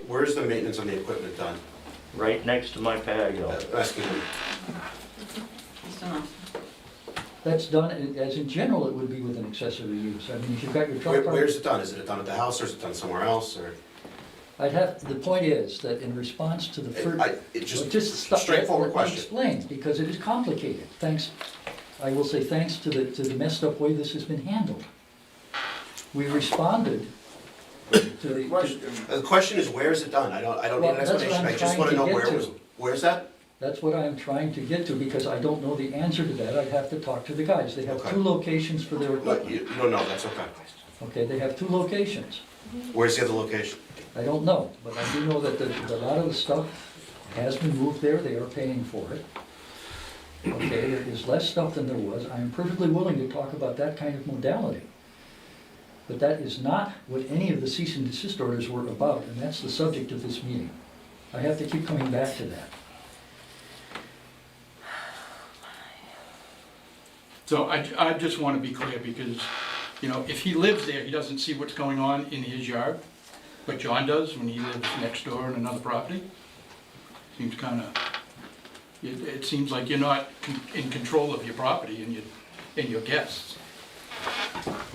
Where's the maintenance on the equipment done? Right next to my patio. Asking, Mr. Nelson. That's done, as in general, it would be with an accessory use. I mean, if you've got your truck parked. where's it done? Is it done at the house or is it done somewhere else, or? The point is that in response to the first. It's just stop- straightforward let me question. explain, because it is complicated. I will say thanks to the messed up way this has been handled. We responded to the. The question is, where is it done? I don't need Well, an that's what explanation. I'm I just want to trying know to where get it was. to. Where's that? That's what I'm trying to get to, because I don't know the answer to that. I'd have to talk to the guys. They have Okay. 2 locations for their No, equipment. you don't know, that's okay. Okay, they have 2 locations. Where's the other location? I don't know, but I do know that a lot of the stuff has been moved there, they are paying for it. Okay, there is less stuff than there was, I am perfectly willing to talk about that kind of modality. But that is not what any of the cease and desist orders were about, and that's the subject of this meeting. I have to keep coming back to that. So I just want to be clear because, if he lives there, he doesn't see what's going on in his yard, but John does when he lives next door in another property. Seems kind of, it seems like you're not in control of your property and your guests.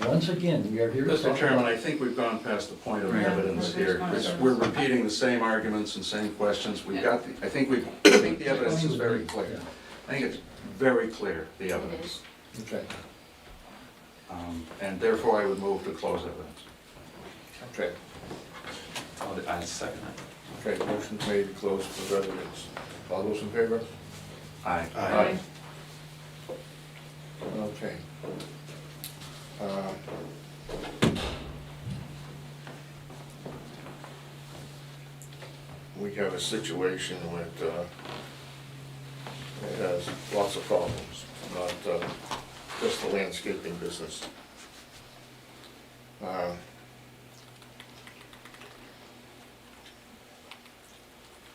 Once again, we are here to Mr. talk Chairman, about. I think we've gone past the point of Yeah, evidence there's here. not It's- evidence. We're repeating the same arguments and same questions. We've got, I think the evidence is very clear. I think it's very clear, the evidence. Okay. And therefore, I would move to close evidence. Okay. I second that. Okay, motion made to close for residents. All those in favor? Aye. Aye. Okay. We have a situation with, it has lots of problems, not just the landscaping business.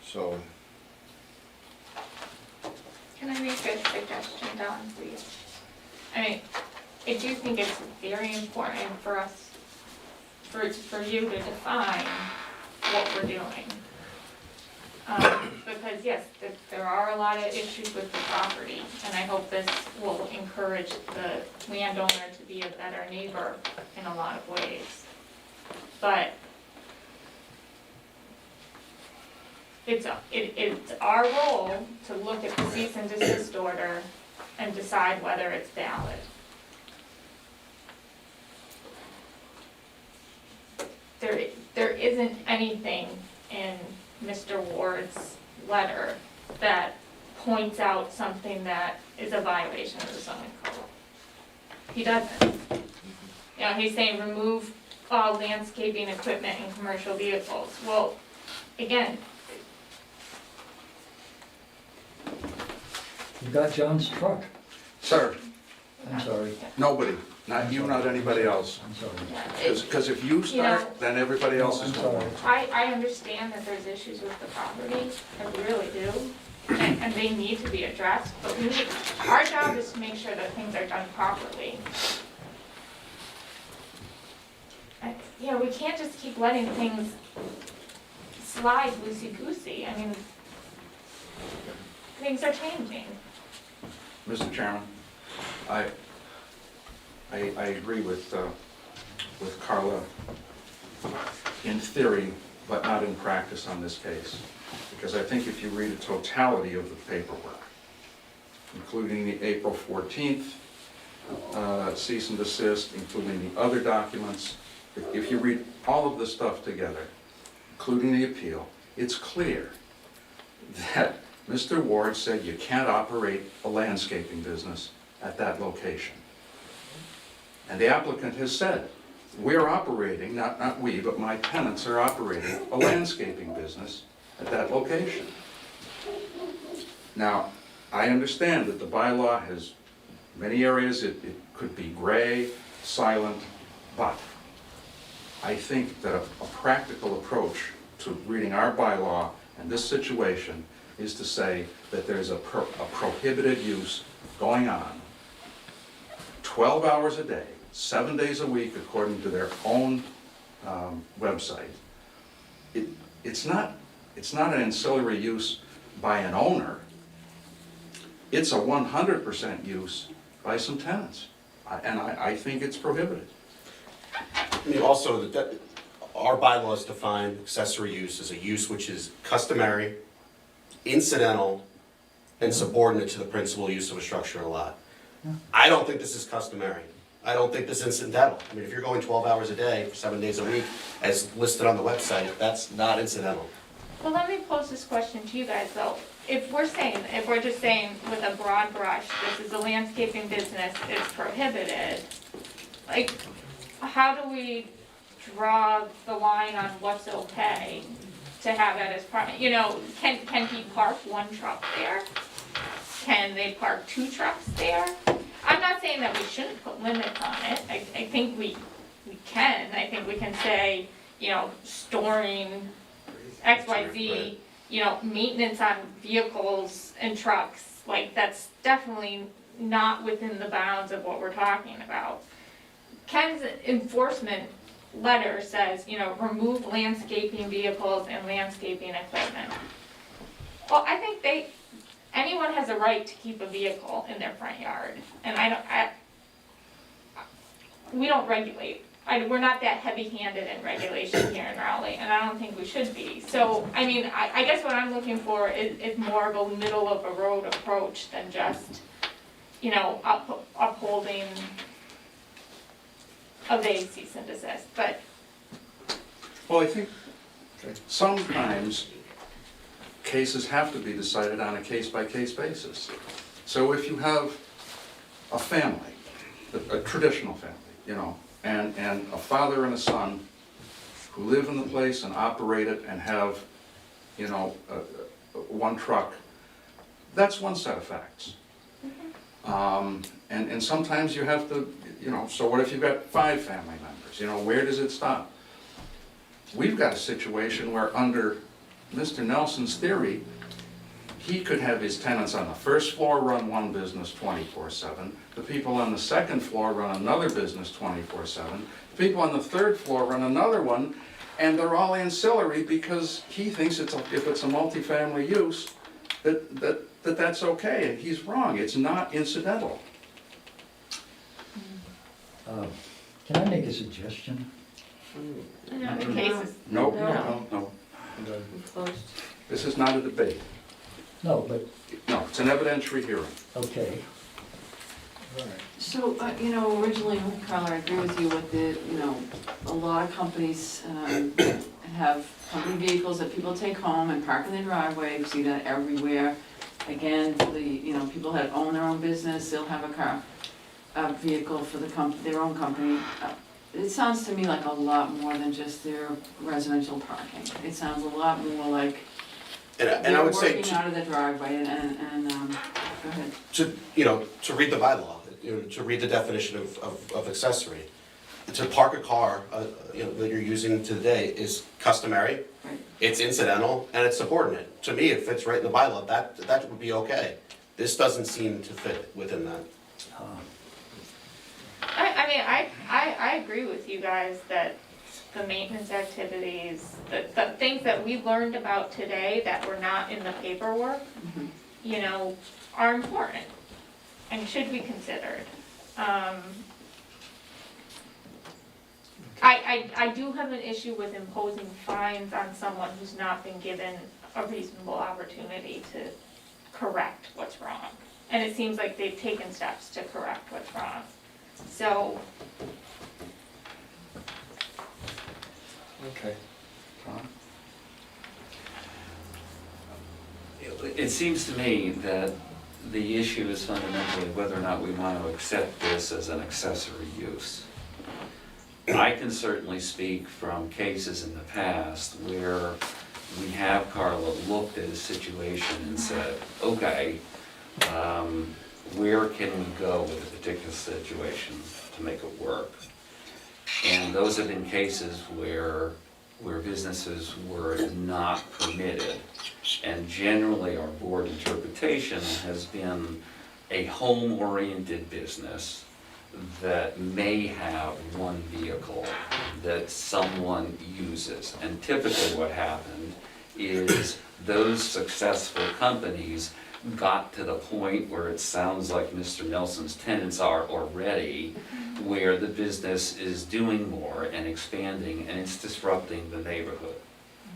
So, Can I make a suggestion, Don, please? I mean, I do think it's very important for us, for you to define what we're doing. Because yes, there are a lot of issues with the property, and I hope this will encourage the landowner to be a better neighbor in a lot of ways. But it's our role to look at the cease and desist order and decide whether it's valid. There isn't anything in Mr. Ward's letter that points out something that is a violation of the zoning code. He doesn't. You know, he's saying remove all landscaping equipment and commercial vehicles. Well, again, You got John's truck. Sir, I'm sorry, nobody, not you, not anybody else. I'm sorry. Because if you know- start, then everybody else is I'm going sorry. to. I understand that there's issues with the property, I really do, and they need to be addressed, but our job is to make sure that things are done properly. You know, we can't just keep letting things slide loosey-goosey, I mean, things are changing. Mr. Chairman, I agree with Carla in theory, but not in practice on this case. Because I think if you read the totality of the paperwork, including the April 14th cease and desist, including the other documents, if you read all of this stuff together, including the appeal, it's clear that Mr. Ward said you can't operate a landscaping business at that location. And the applicant has said, we're operating, not we, but my tenants are operating a landscaping business at that location. Now, I understand that the bylaw has many areas, it could be gray, silent, but I think that a practical approach to reading our bylaw and this situation is to say that there's a prohibited use going on 12 hours a day, 7 days a week, according to their own website. It's not an ancillary use by an owner. It's a 100% use by some tenants, and I think it's prohibited. I mean, also, that our bylaws define accessory use as a use which is customary, incidental, and subordinate to the principal use of a structure or lot. I don't think this is customary. I don't think this is incidental. I mean, if you're going 12 hours a day, 7 days a week, as listed on the website, that's not incidental. Well, let me pose this question to you guys though. If we're just saying with a broad brush, this is a landscaping business, it's prohibited, like, how do we draw the line on what's okay to have at his property? You know, can he park one truck there? Can they park 2 trucks there? I'm not saying that we shouldn't put limits on it. I think we can. I think we can say, you know, storing XYZ, Right. you know, maintenance on vehicles and trucks. Like, that's definitely not within the bounds of what we're talking about. Ken's enforcement letter says, you know, remove landscaping vehicles and landscaping equipment. Well, I think anyone has a right to keep a vehicle in their front yard, and we don't regulate. We're not that heavy-handed in regulation here in Raleigh, and I don't think we should be. So, I mean, I guess what I'm looking for is more of a middle-of-the-road approach than just, you know, upholding a vague cease and desist, but. Well, I think sometimes cases have to be decided on a case-by-case basis. So if you have a family, a traditional family, you know, and a father and a son who live in the place and operate it and have, you know, one truck, that's one set of facts. And sometimes you have to, you know, so what if you've got 5 family members, you know, where does it stop? We've got a situation where under Mr. Nelson's theory, he could have his tenants on the first floor run one business 24/7, the people on the second floor run another business 24/7, the people on the third floor run another one, and they're all ancillary because he thinks if it's a multifamily use, that's okay, and he's wrong, it's not incidental. Can I make a suggestion? No, the case is. No, No. no, Closed. this is not a debate. No, but, No, it's an evidentiary hearing. okay. So, you know, originally, Carl, I agree with you with the, you know, a lot of companies have company vehicles that people take home and park in their driveway, you see that everywhere. Again, you know, people that own their own business, they'll have a vehicle for their own company. It sounds to me like a lot more than just their residential parking. It sounds a lot more like And I they're would say, working out of the driveway and, go ahead. to read the bylaw, to read the definition of accessory. To park a car, that you're using today is customary, Right. it's incidental, and it's subordinate. To me, it fits right in the bylaw, that would be okay. This doesn't seem to fit within that. I mean, I agree with you guys that the maintenance activities, the things that we learned about today that were not in the paperwork, you know, are important and should be considered. I do have an issue with imposing fines on someone who's not been given a reasonable opportunity to correct what's wrong. And it seems like they've taken steps to correct what's wrong. So, Okay. Tom? It seems to me that the issue is fundamentally whether or not we want to accept this as an accessory use. I can certainly speak from cases in the past where we have Carla looked at a situation and said, okay, where can we go with a particular situation to make it work? And those have been cases where businesses were not permitted. And generally, our board interpretation has been a home-oriented business that may have one vehicle that someone uses. And typically what happened is those successful companies got to the point where it sounds like Mr. Nelson's tenants are already, where the business is doing more and expanding and it's disrupting the neighborhood.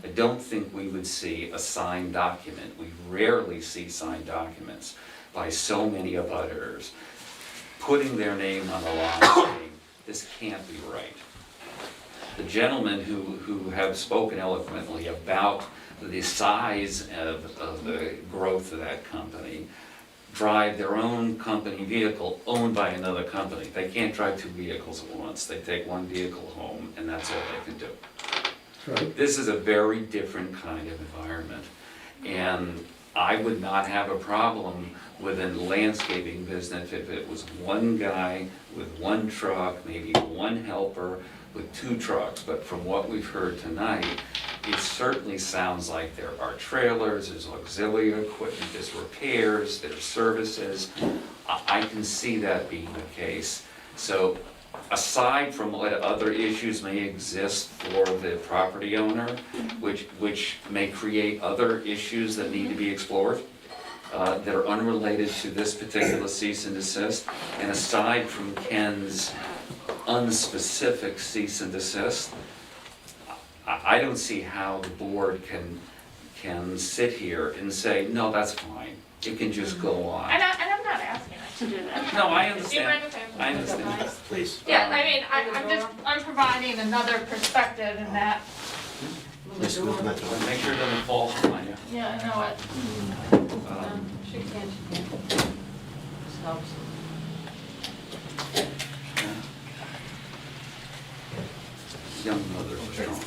I don't think we would see a signed document. We rarely see signed documents by so many abutters putting their name on the line saying, this can't be right. The gentlemen who have spoken eloquently about the size of the growth of that company drive their own company vehicle owned by another company. They can't drive 2 vehicles at once. They take 1 vehicle home and that's all they can do. Right. This is a very different kind of environment. And I would not have a problem with a landscaping business if it was one guy with 1 truck, maybe 1 helper with 2 trucks. But from what we've heard tonight, it certainly sounds like there are trailers, there's auxiliary equipment, there's repairs, there's services. I can see that being the case. So aside from what other issues may exist for the property owner, which may create other issues that need to be explored, that are unrelated to this particular cease and desist, and aside from Ken's unspecific cease and desist, I don't see how the board can sit here and say, no, that's fine, it can just go on. and I'm not asking us to do that. No, I Do you understand. mind if I understand. Please. Yeah, I mean, I'm providing another perspective in that Move the door. Make sure it doesn't fall on you. Yeah, I know it. She can. This helps. Young mothers are strong.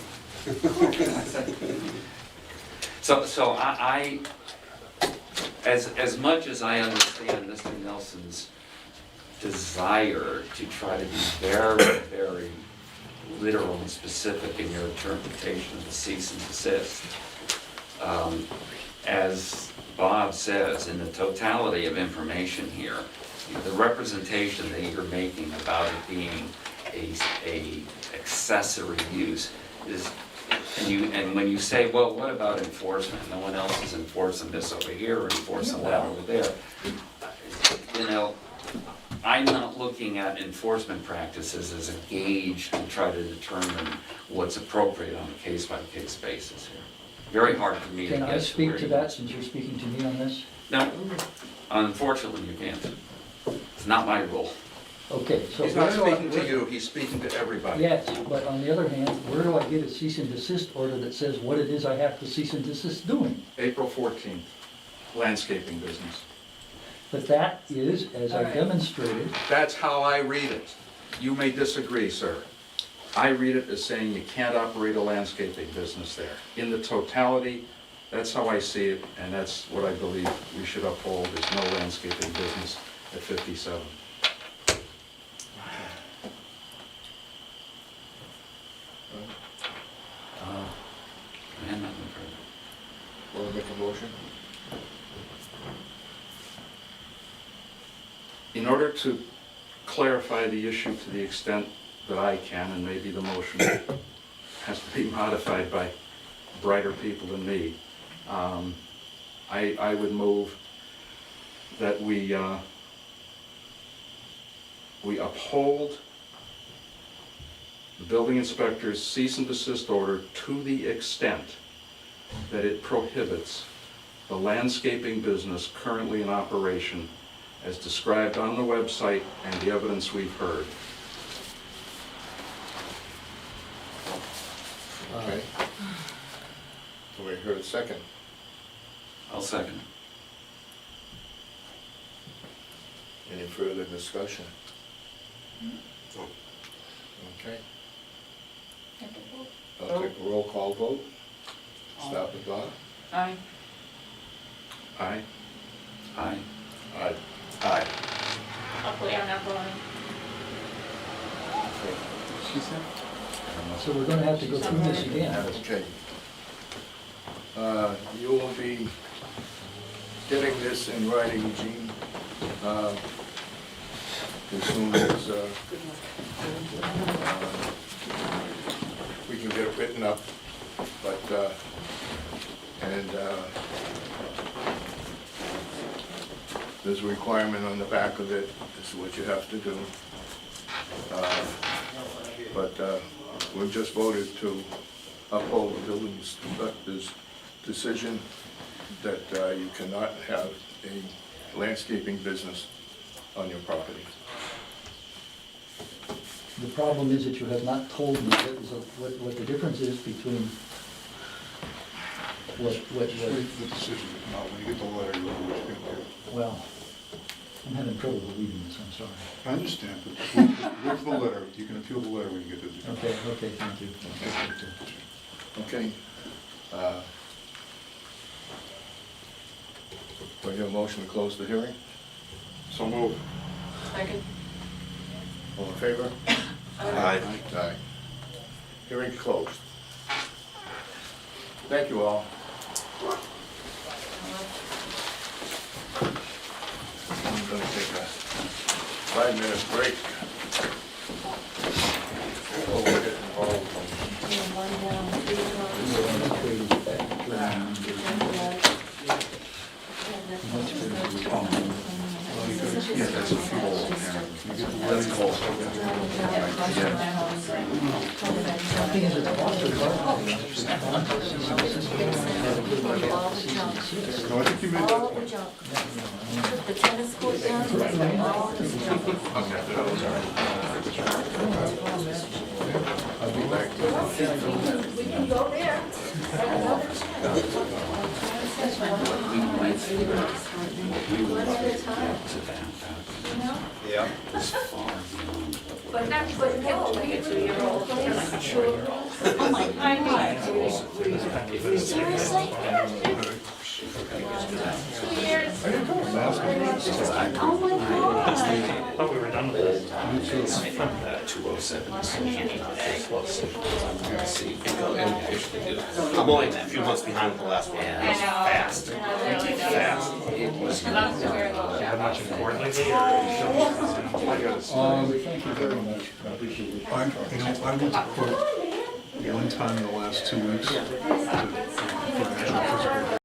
So I, as much as I understand Mr. Nelson's desire to try to be very, very literal and specific in your interpretation of the cease and desist, as Bob says, in the totality of information here, the representation that you're making about it being a accessory use is, and when you say, well, what about enforcement? No one else is enforcing this over here or enforcing that over there. You know, I'm not looking at enforcement practices as a gauge to try to determine what's appropriate on a case-by-case basis here. Very hard for me to Can get I to speak where to you- that since you're speaking to me on this? No, unfortunately you can't. It's not my rule. Okay, so. He's not where do I- speaking to you, he's speaking to everybody. Yes, but on the other hand, where do I get a cease and desist order that says what it is I have to cease and desist doing? April 14th, landscaping business. But that is, as I Alright. demonstrated, That's how I read it. You may disagree, sir. I read it as saying you can't operate a landscaping business there. In the totality, that's how I see it, and that's what I believe we should uphold, is no landscaping business at 57. And nothing further. Want to make a motion? In order to clarify the issue to the extent that I can, and maybe the motion has to be modified by brighter people than me, I would move that we uphold the building inspector's cease and desist order to the extent that it prohibits the landscaping business currently in operation as described on the website and the evidence we've heard. Okay. So we heard a second. I'll second. Any further discussion? Okay, I'll take a roll call vote. Start with Donna. Aye. Aye? Aye. Aye. Aye. Hopefully I'm not going. so we're gonna have to go through this again. Okay. You will be getting this in writing, Gene, as soon as we can get it written up, but, and there's a requirement on the back of it, this is what you have to do. But we've just voted to uphold the building inspector's decision that you cannot have a landscaping business on your property. The problem is that you have not told me what the difference is between what, The decision, now, when you get the letter, you'll know what you're gonna do. well, I'm having trouble believing this, I'm sorry. I understand, but with the letter, you can appeal the letter when you get to the. Okay, thank you. Okay. Do I hear a motion to close the hearing? So move. Second. All in favor? Aye. Aye. Hearing closed. Thank you all. I'm gonna take a 5-minute break. Oh, we're getting involved. Yeah, that's a fuel. That's cool. Yeah. All the junk. No, I think you made All that. the junk. The tennis court down, all the junk. We can go there. Yeah. It's far beyond what But that's what people like a 2-year-old, they're like a 4-year-old. Oh my I mean, God. Seriously? 2 years. Oh my God. Thought we were done with this. 207 is I'm only a few months behind with the last one. I know. Fast. I really do. Fast. Loves to wear little jackets. Important lately, Thank you very much. I appreciate it. I went to court one time in the last 2 weeks for actual physical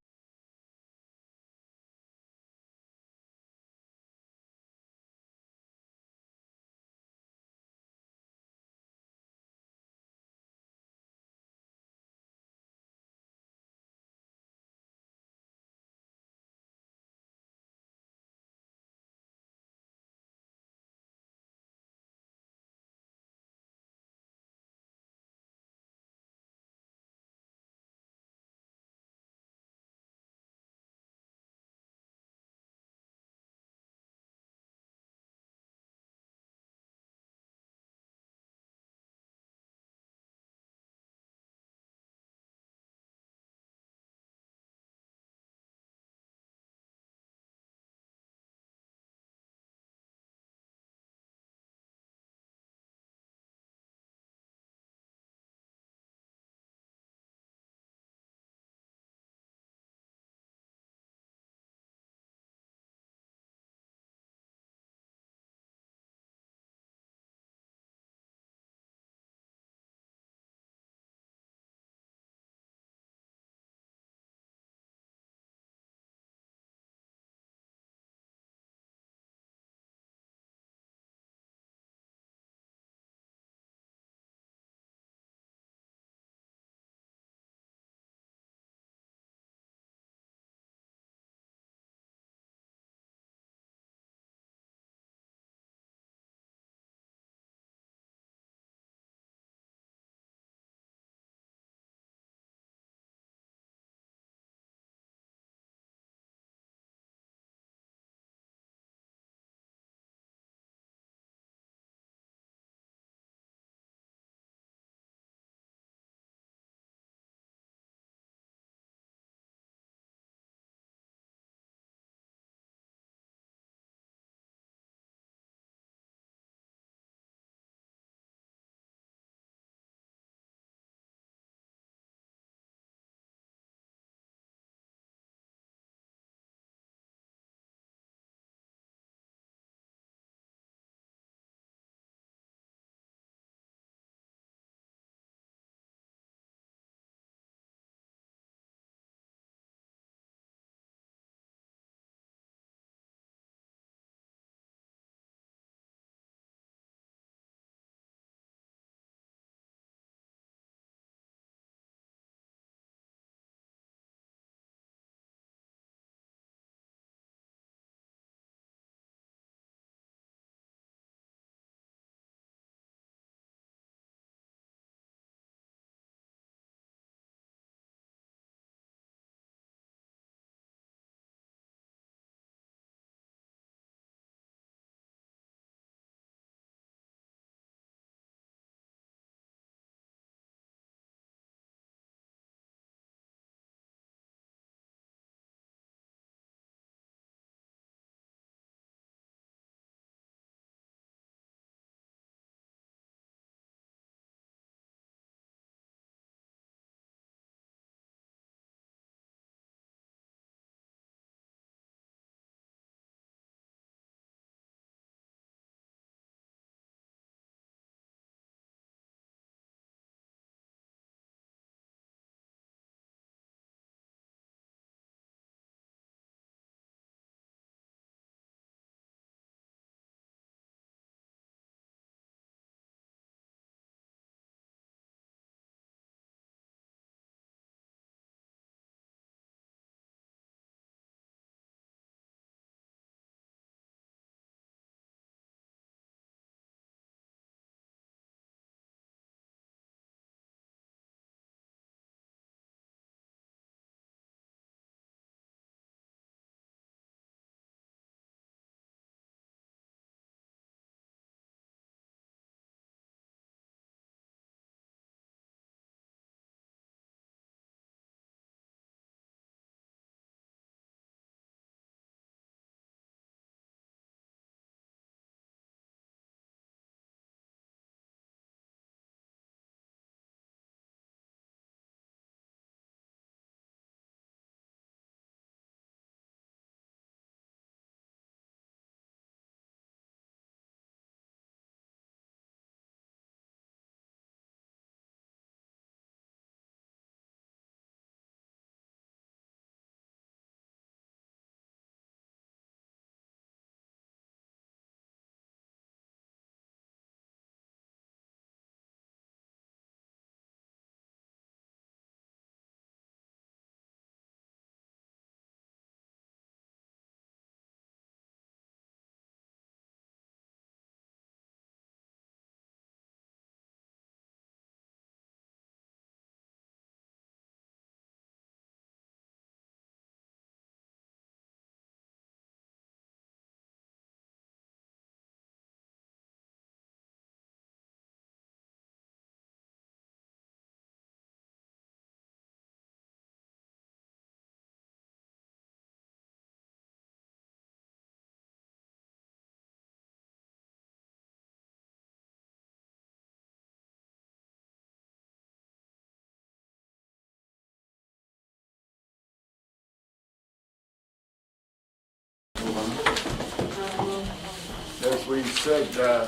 we said, there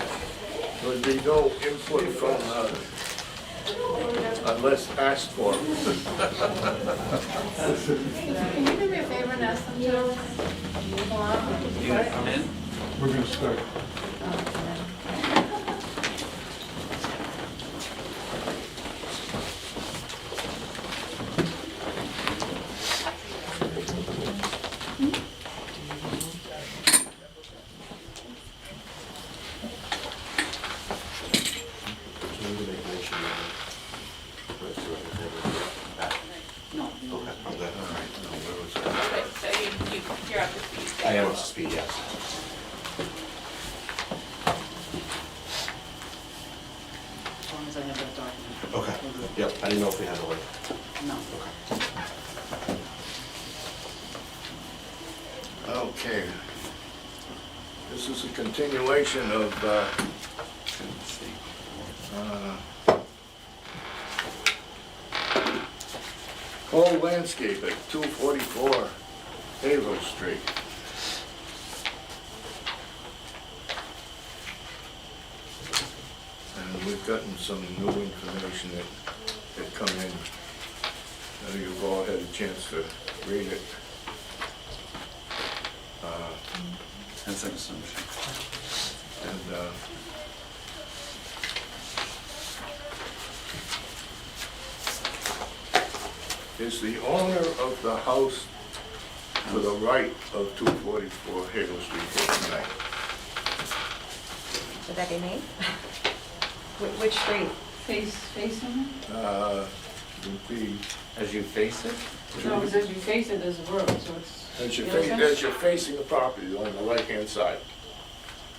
would be no input from, unless asked for. Can you do me a favor and ask them to move along? We're gonna start. Okay, so you're up to speed. I am up to speed, yes. As long as I have that document. Okay, yep, I didn't know if we had to wait. No. Okay. This is a continuation of, Cole Landscape at 244 Havel Street. And we've gotten some new information that come in. Now you've all had a chance to read it. That's an assumption. And, is the owner of the house to the right of 244 Hazel Street here tonight? Would that be me? Which street? Facing Would be, As you face it? it? No, because as you face it, there's a road, so it's. as you're facing the property on the right-hand side.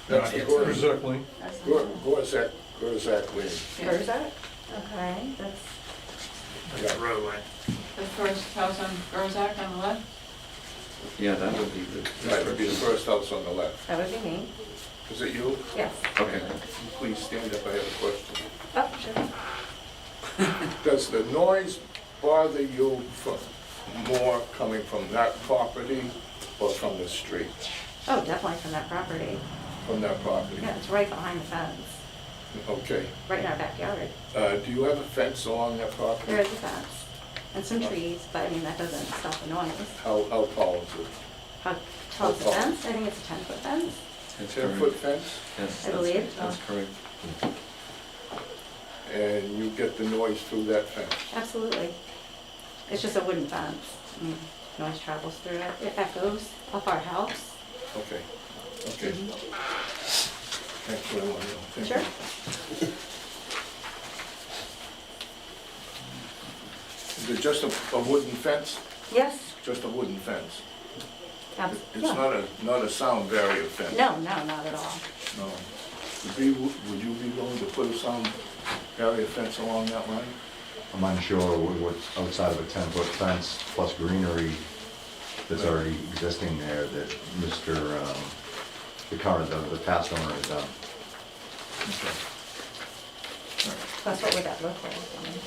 That's the Curzak Lane. That's the road. Gorzak Lane. Yeah. Gerzak? Okay, that's, Yeah. Roadway. The first house on Gerzak on the left? Yeah, that would be the. That would be the first house on the left. that would be me. Is it you? Yes. Okay. Please stand up, I have a question. Oh, sure. Does the noise bother you more coming from that property or from the street? Oh, definitely from that property. From that property? Yeah, it's right behind the fence, Okay. right in our backyard. Do you have a fence along that property? There is a fence and some trees, but I mean, that doesn't stop the noise. How tall is it? How tall is the fence? I think it's a 10-foot fence, That's 10-foot correct. fence? Yes, I that's- believe. That's correct. And you get the noise through that fence? Absolutely. It's just a wooden fence. I mean, noise travels through it. It echoes up our house. Okay, okay. Thanks for letting me know. Thank you. Sure. Is it just a wooden fence? Yes, Just a wooden fence? It's absolutely. not a sound barrier fence? No, no, not at all. No. Would you be willing to put a sound barrier fence along that line? I'm unsure what's outside of a 10-foot fence plus greenery that's already existing there that Mr., the past owner has done. Okay. That's what would that look like? I mean,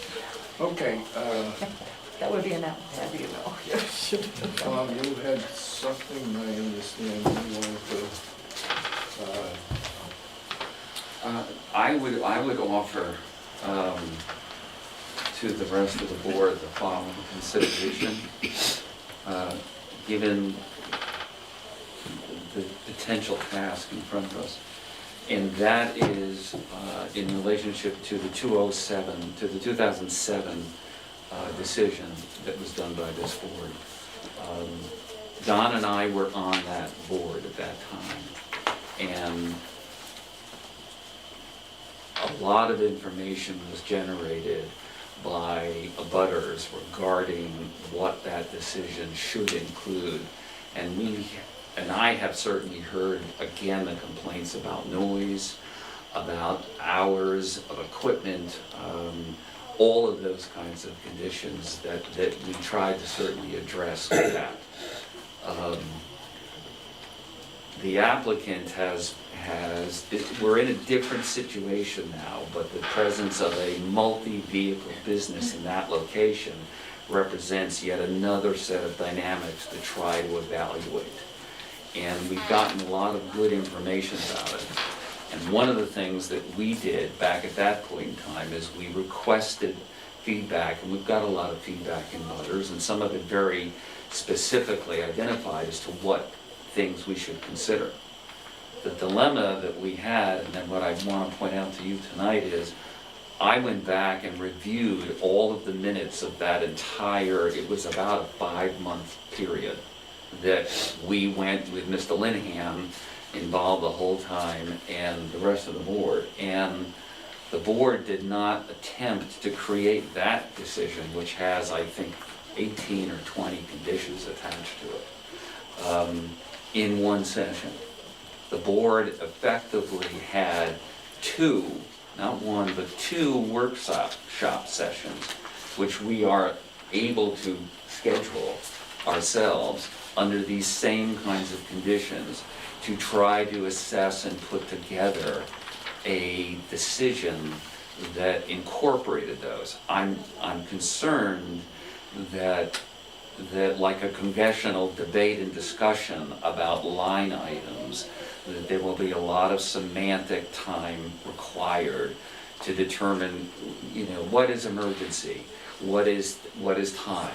Okay, that would be a no, as you know. you had something, I understand, you wanted to, I would offer to the rest of the board the following consideration. Given the potential task in front of us. And that is in relationship to the 2007 decision that was done by this board. Don and I were on that board at that time. And a lot of information was generated by abutters regarding what that decision should include. And I have certainly heard, again, the complaints about noise, about hours of equipment, all of those kinds of conditions that we tried to certainly address with that. The applicant we're in a different situation now, but the presence of a multi-vehicle business in that location represents yet another set of dynamics to try to evaluate. and we've gotten a lot of good information about it. And one of the things that we did back at that point in time is we requested feedback, and we've got a lot of feedback in butters, and some of it very specifically identified as to what things we should consider. The dilemma that we had, and then what I want to point out to you tonight is, I went back and reviewed all of the minutes of that entire, it was about a 5-month period that we went with Mr. Linehan involved the whole time and the rest of the board. And the board did not attempt to create that decision, which has, I think, 18 or 20 conditions attached to it, in one session. The board effectively had 2, not 1, but 2 workshop sessions, which we are able to schedule ourselves under these same kinds of conditions to try to assess and put together a decision that incorporated those. I'm concerned that like a congressional debate and discussion about line items, that there will be a lot of semantic time required to determine, what is emergency, what is time,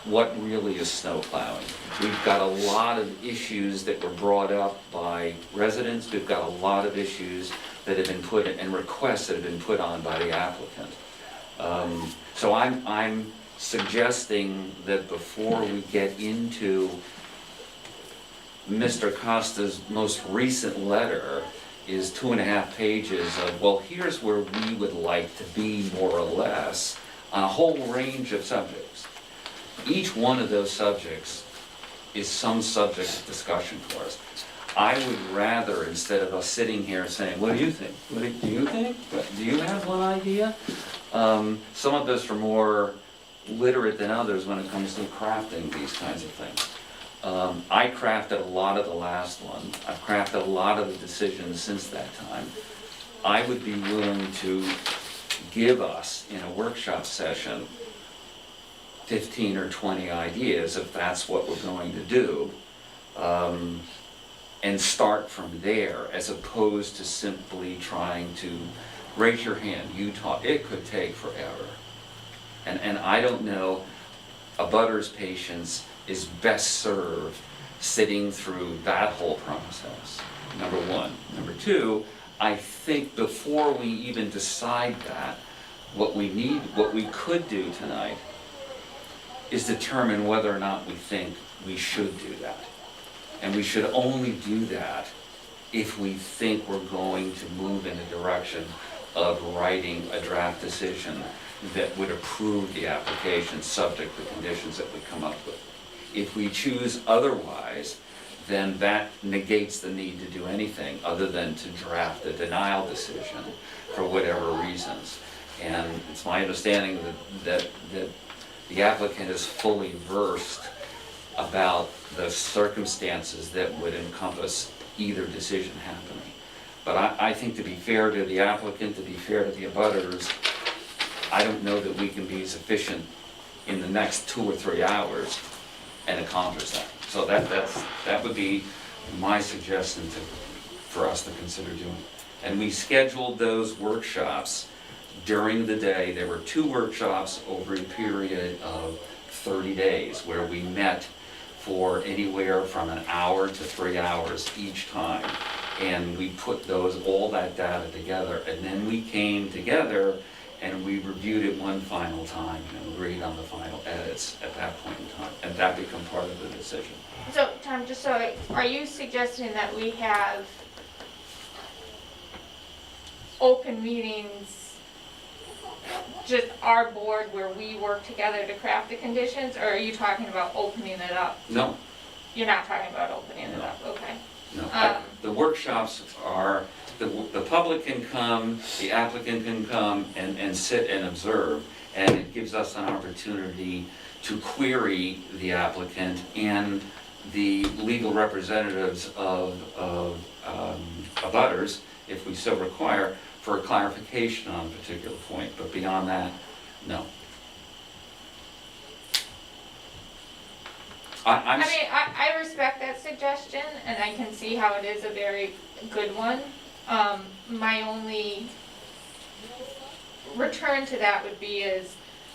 what really is snow plowing. We've got a lot of issues that were brought up by residents. We've got a lot of issues that have been put in, and requests that have been put on by the applicant. So I'm suggesting that before we get into Mr. Costa's most recent letter is 2.5 pages of, well, here's where we would like to be more or less on a whole range of subjects. Each one of those subjects is some subject of discussion for us. I would rather, instead of us sitting here saying, what do you think? What do you think? Do you have one idea? Some of us are more literate than others when it comes to crafting these kinds of things. I crafted a lot of the last one. I've crafted a lot of the decisions since that time. I would be willing to give us, in a workshop session, 15 or 20 ideas, if that's what we're going to do, and start from there, as opposed to simply trying to raise your hand, you talk. It could take forever. And I don't know, a butter's patience is best served sitting through that whole process, number one. Number two, I think before we even decide that, what we could do tonight is determine whether or not we think we should do that. And we should only do that if we think we're going to move in the direction of writing a draft decision that would approve the application subject to conditions that we come up with. If we choose otherwise, then that negates the need to do anything other than to draft a denial decision for whatever reasons. And it's my understanding that the applicant is fully versed about the circumstances that would encompass either decision happening. But I think, to be fair to the applicant, to be fair to the abutters, I don't know that we can be sufficient in the next 2 or 3 hours and accomplish that. So that would be my suggestion for us to consider doing. And we scheduled those workshops during the day. There were 2 workshops over a period of 30 days where we met for anywhere from an hour to 3 hours each time. And we put all that data together, and then we came together and we reviewed it one final time and agreed on the final edits at that point in time, and that became part of the decision. So, Tom, are you suggesting that we have open meetings, just our board where we work together to craft the conditions, or are you talking about opening it up? No. You're not talking about opening it up, okay. No, the workshops are, the public can come, the applicant can come and sit and observe, and it gives us an opportunity to query the applicant and the legal representatives of abutters, if we so require, for a clarification on a particular point, but beyond that, no. I respect that suggestion, can see how it is a very good one. My only return to that would be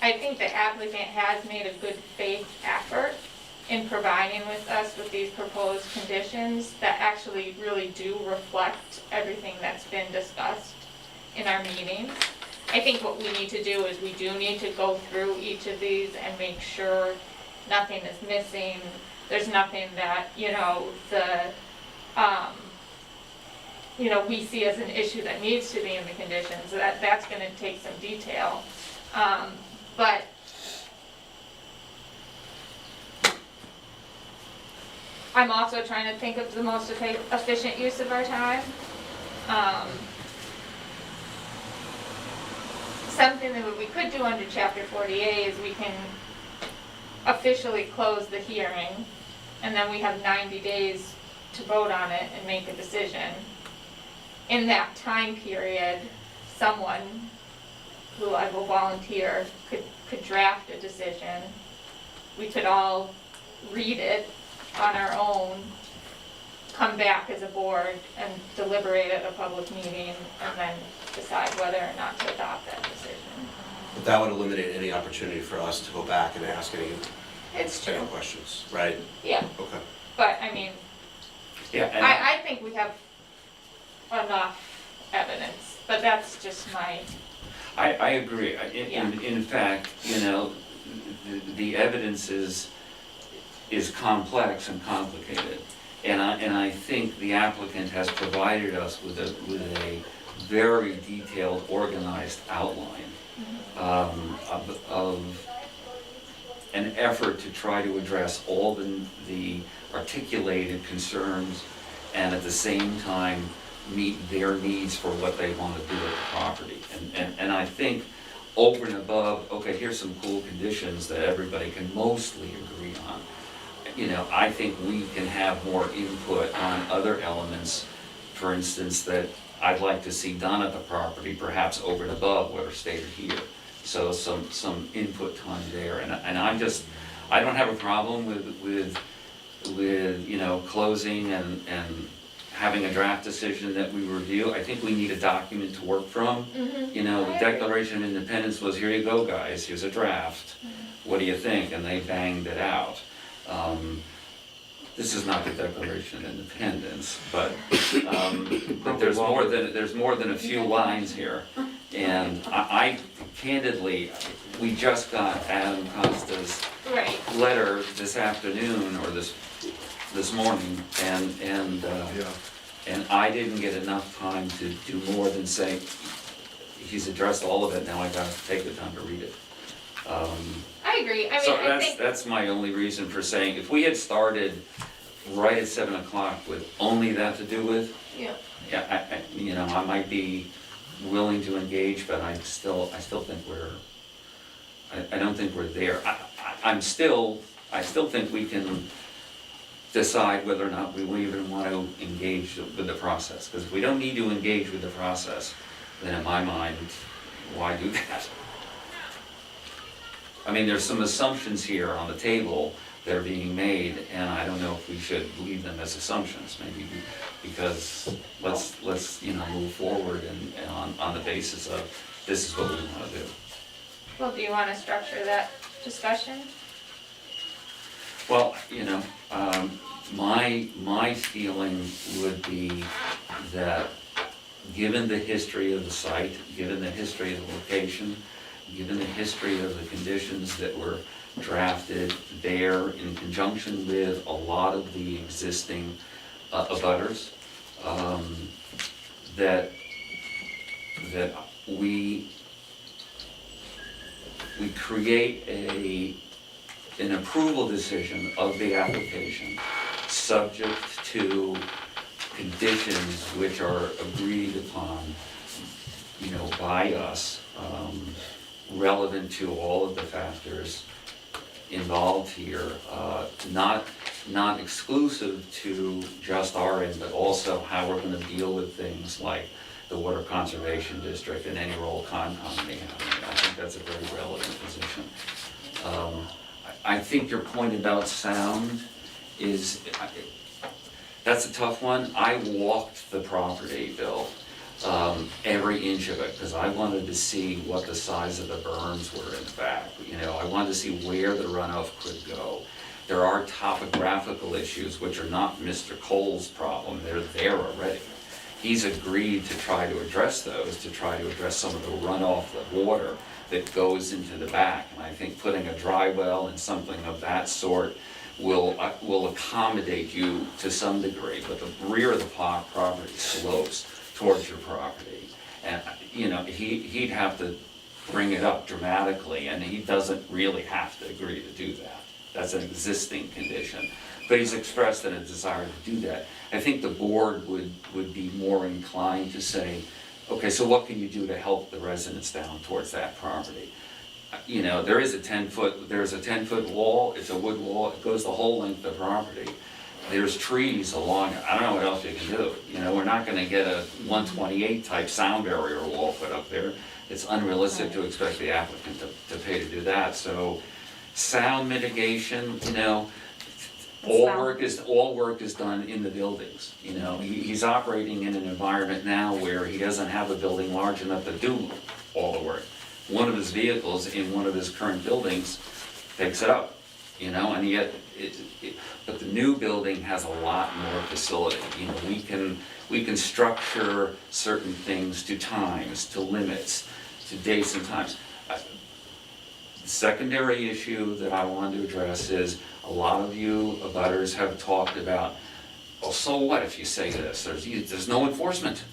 I think the applicant has made a good faith effort in providing with us with these proposed conditions that actually really do reflect everything that's been discussed in our meetings. I think what we need to do is we do need to go through each of these and make sure nothing is missing. There's nothing that, we see as an issue that needs to be in the conditions. That's gonna take some detail. But I'm also trying to think of the most efficient use of our time. Something that we could do under chapter 48 is we can officially close the hearing, and then we have 90 days to vote on it and make a decision. In that time period, someone who I will volunteer could draft a decision. We could all read it on our own, come back as a board and deliberate at a public meeting, and then decide whether or not to adopt that decision. But that would eliminate any opportunity for us to go back and ask any It's true. questions, right? Yeah, Okay. but I mean, Yeah, and I think we have enough evidence, but that's just my, I agree. Yeah. In fact, the evidence is complex and complicated. And I think the applicant has provided us with a very detailed, organized outline of an effort to try to address all the articulated concerns and at the same time meet their needs for what they want to do with the property. And I think over and above, okay, here's some cool conditions that everybody can mostly agree on. I think we can have more input on other elements, for instance, that I'd like to see done at the property, perhaps over and above what are stated here. So some input time there, and I don't have a problem with closing and having a draft decision that we review. I think we need a document to work from. The Declaration of Independence was, here you go, guys, here's a draft. What do you think? And they banged it out. This is not the Declaration of Independence, but there's more than a few lines here. And I candidly, we just got Adam Costa's letter this afternoon or this morning, and I didn't get enough time to do more than say he's addressed all of it. Now I got to take the time to read it. I agree. I mean, So I think that's my only reason for saying, if we had started right at 7 o'clock with only that to do with, I might be willing to engage, but I still think I don't think we're there. I still think we can decide whether or not we even want to engage with the process. Because if we don't need to engage with the process, then in my mind, why do that? I mean, there's some assumptions here on the table that are being made, and I don't know if we should leave them as assumptions, maybe because let's move forward and on the basis of this is what we want to do. well, do you want to structure that discussion? Well, my feeling would be that given the history of the site, given the history of the location, given the history of the conditions that were drafted there in conjunction with a lot of the existing abutters, that we create an approval decision of the application subject to conditions which are agreed upon, by us, relevant to all of the factors involved here, not exclusive to just our end, but also how we're going to deal with things like the Water Conservation District and any role Concom may have. I think that's a very relevant position. I think your point about sound is, That's a tough one. I walked the property, Bill, every inch of it, because I wanted to see what the size of the berms were in the back. You know, I wanted to see where the runoff could go. There are topographical issues, which are not Mr. Cole's problem. They're there already. He's agreed to try to address those, to try to address some of the runoff, the water that goes into the back. And I think putting a dry well and something of that sort will accommodate you to some degree. But the rear of the property slopes towards your property. And, you know, he'd have to bring it up dramatically, and he doesn't really have to agree to do that. That's an existing condition. But he's expressed a desire to do that. I think the board would be more inclined to say, okay, so what can you do to help the residents down towards that property? You know, there's a 10-foot wall, it's a wood wall, it goes the whole length of the property. There's trees along it, I don't know what else you can do. You know, we're not gonna get a 128 type sound barrier wall put up there. It's unrealistic to expect the applicant to pay to do that. So sound mitigation, you know, all work is done in the buildings. You know, he's operating in an environment now where he doesn't have a building large enough to do all the work. One of his vehicles in one of his current buildings takes it up, you know, and yet but the new building has a lot more facility. You know, we can structure certain things to times, to limits, to dates and times. The secondary issue that I wanted to address is a lot of you abutters have talked about, well, so what if you say this? There's no enforcement.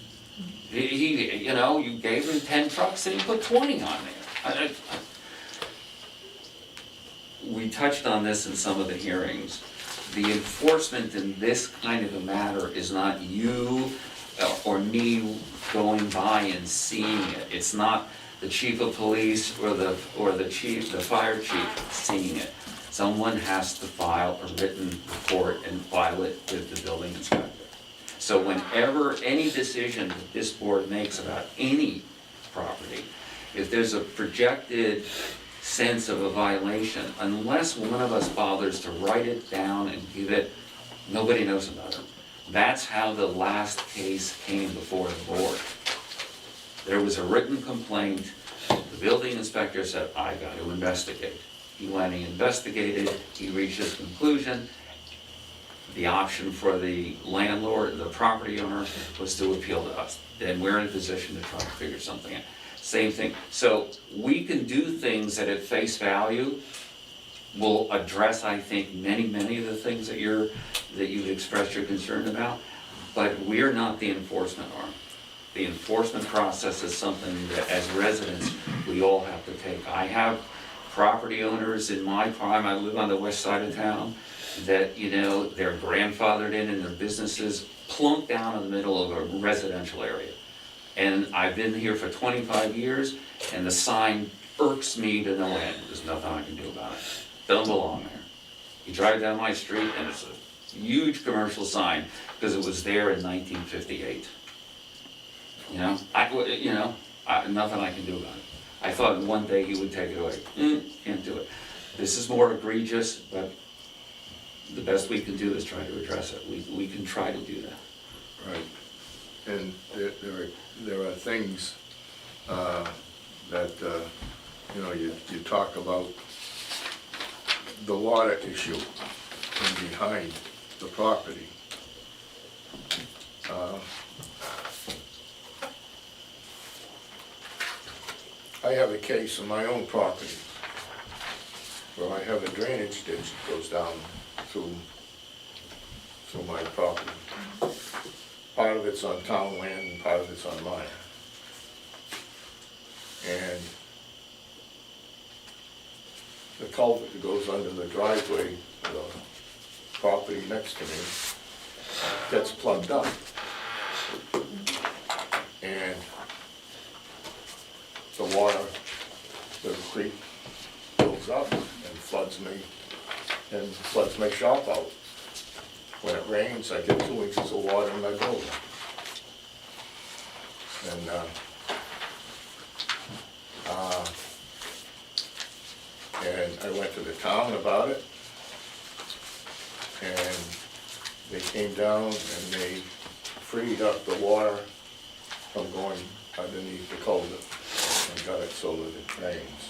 You know, you gave him 10 trucks and he put 20 on there. We touched on this in some of the hearings. The enforcement in this kind of a matter is not you or me going by and seeing it. It's not the chief of police or the fire chief seeing it. Someone has to file a written report and file it with the building inspector. So whenever any decision that this board makes about any property, if there's a projected sense of a violation, unless one of us bothers to write it down and give it, nobody knows about it. That's how the last case came before the board. There was a written complaint. The building inspector said, I got to investigate. He went and investigated, he reached his conclusion. The option for the landlord, the property owner, was to appeal to us. Then we're in a position to try to figure something out. Same thing. So we can do things that at face value will address, I think, many of the things that you've expressed your concern about, but we're not the enforcement arm. The enforcement process is something that as residents, we all have to take. I have property owners in my prime, I live on the west side of town, that, you know, they're grandfathered in their businesses plunk down in the middle of a residential area. And I've been here for 25 years, and the sign irks me to no end. There's nothing I can do about it. Don't belong there. You drive down my street, and it's a huge commercial sign, because it was there in 1958. You know, nothing I can do about it. I thought one day he would take it away. Can't do it. This is more egregious, but the best we can do is try to address it. We can try to do that. Right. And there are things that, you know, you talk about the water issue from behind the property. I have a case on my own property where I have a drainage ditch that goes down through my property. Part of it's on town land and part of it's on mine. And the culvert that goes under the driveway of the property next to me gets plugged up. And the water, the creek builds up and floods my shop out. When it rains, I get 2 inches of water in my building. And I went to the town about it, and They came down and they freed up the water from going underneath the culvert and got it so that it drains.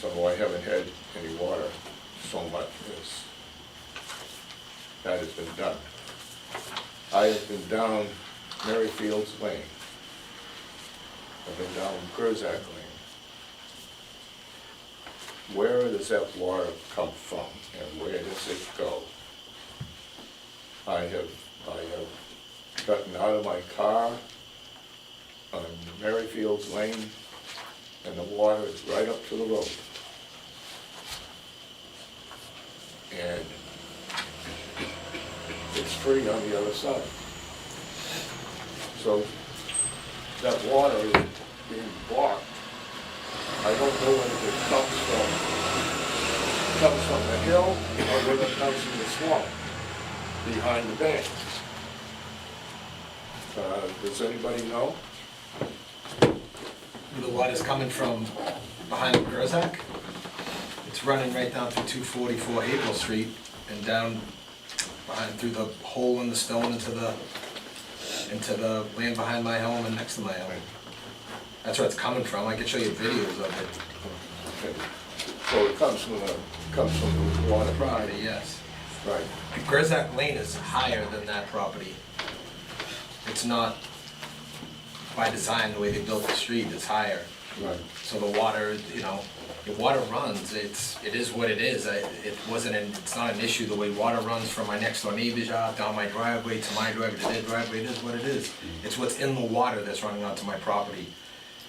So I haven't had any water so much as that has been done. I have been down Merryfields Lane. I've been down Curzak Lane. Where does that water come from and where does it go? I have gotten out of my car on Merryfields Lane and the water is right up to the road. And it's free on the other side. So that water is being blocked. I don't know whether it comes from the hill or whether it comes from the swamp behind the bank. Does anybody know? The water's coming from behind Curzak. It's running right down through 244 April Street and down behind through the hole in the stone into the land behind my home and next to my home. That's where it's coming from. I can show you videos of it. Okay. So it comes from the water Property, yes. Right. Curzak Lane is higher than that property. It's not by design the way they built the street. It's higher. Right. So the water, you know, the water runs. It is what it is. It's not an issue the way water runs from my next door neighbor's yard down my driveway to my driveway to their driveway. It is what it is. It's what's in the water that's running onto my property.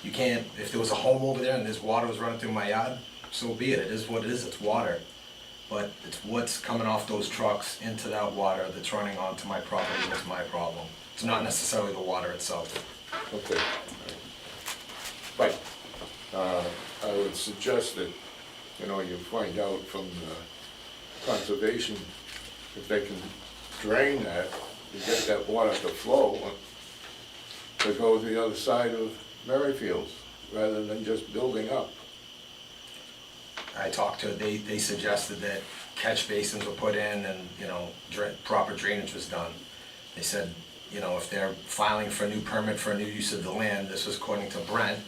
You can't, if there was a home over there and this water was running through my yard, so be it. It is what it is. It's water. But it's what's coming off those trucks into that water that's running onto my property that's my problem. It's not necessarily the water itself. Okay. Right. I would suggest that, you know, you find out from the conservation if they can drain that, to get that water to flow, to go to the other side of Merryfields, rather than just building up. I talked to, they suggested that catch basins were put in and, you know, proper drainage was done. They said, you know, if they're filing for a new permit for a new use of the land, this was according to Brent,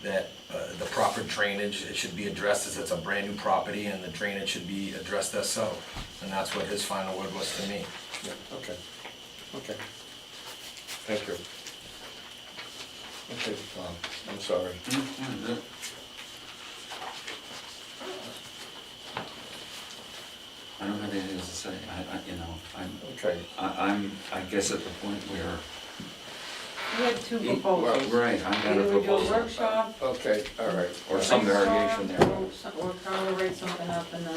that the proper drainage, it should be addressed as it's a brand new property and the drainage should be addressed as so. And that's what his final word was to me. Yeah, okay. Okay. Thank you. Okay, Tom, I'm sorry. I don't have anything else to say. Okay. I guess at the point where, We had two proposals. right, I got a Either we do a proposal. workshop. Okay, all right. Or some variation there. Or Carla write something up and then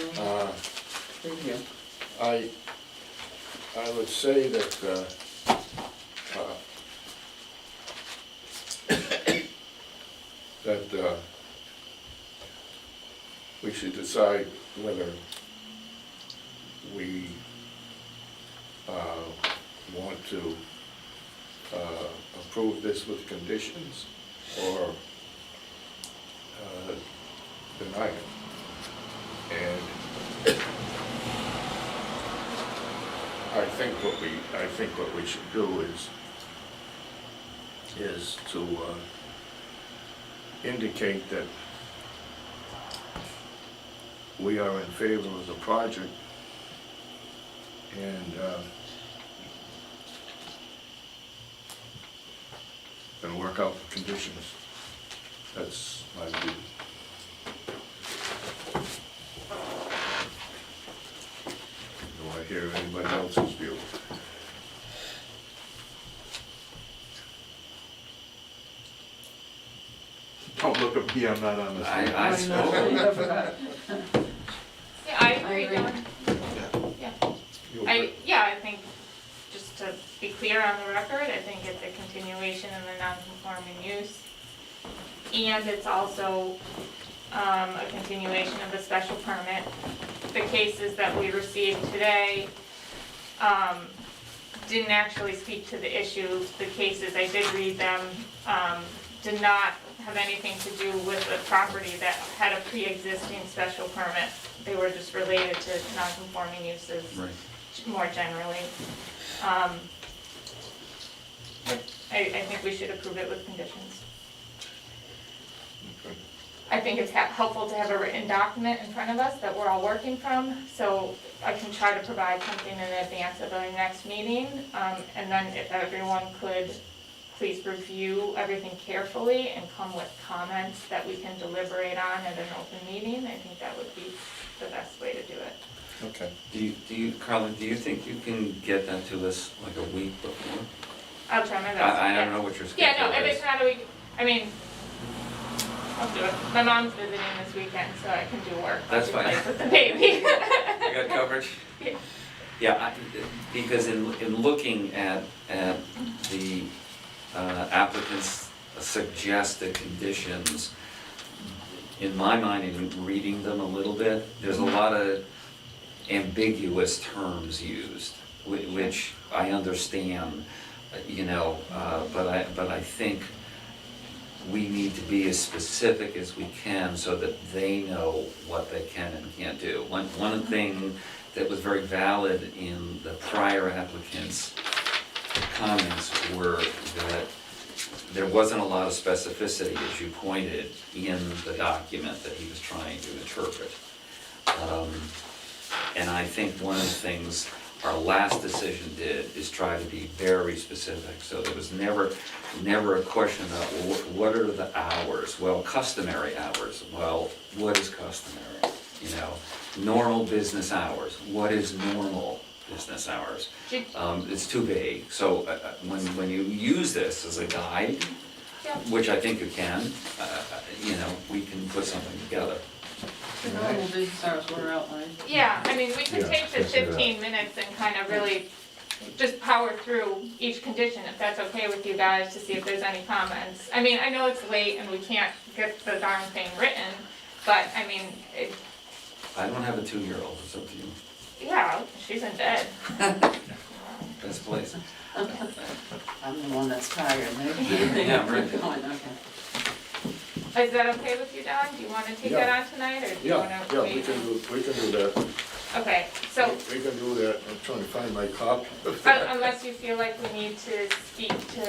review. I would say that, we should decide whether we want to approve this with conditions or deny it. And I think what we should do is to indicate that we are in favor of the project and work out the conditions. That's my view. Do I hear anybody else's view? Don't look at me, I'm not on this. I spoke. Yeah, I agree, Don. Yeah. I think, just to be clear on the record, I think it's a continuation of the non-conforming use. And it's also a continuation of the special permit. The cases that we received today didn't actually speak to the issue. The cases, I did read them. did not have anything to do with the property that had a pre-existing special permit. They were just related to non-conforming uses Right. more generally. I think we should approve it with conditions. I think it's helpful to have a written document in front of us that we're all working from, so I can try to provide something in advance of our next meeting. And then if everyone could please review everything carefully and come with comments that we can deliberate on at an open meeting, I think that would be the best way to do it. Okay. Do you, Carlin, do you think you can get that to us like a week before? I'll try my best. I yeah. don't know what your Yeah, schedule no, if is. it's not a week, I mean, I'll do it. My mom's visiting this weekend, so I can do work. That's I'll do fine. plays with the baby. You got coverage? Yeah. Yeah, because in looking at the applicant's suggested conditions, in my mind, in reading them a little bit, there's a lot of ambiguous terms used, which I understand, you know, but I think we need to be as specific as we can so that they know what they can and can't do. One thing that was very valid in the prior applicant's comments were that there wasn't a lot of specificity, as you pointed, in the document that he was trying to interpret. And I think one of the things our last decision did is try to be very specific. So there was never a question about what are the hours? Well, customary hours. Well, what is customary? You know, normal business hours. What is normal business hours? It's too vague. So when you use this as a guide, which I think you can, you know, we can put something together. The normal business hours were outlined. Yeah, I mean, we could Yeah, take the consider that. 15 minutes and kind of really just power through each condition, if that's okay with you guys, to see if there's any comments. I mean, I know it's late and we can't get the darn thing written, but I mean, I don't have a 2-year-old, it's up to you. yeah, she's in bed. Best place. I'm the one that's tired, Yeah, right. Keep going, okay. Is that okay with you, Don? Do you want to take that on tonight, or do you want to Yeah, wait? we can do that. Okay, so We can do that. I'm trying to find my copy. unless you feel like we need to speak to,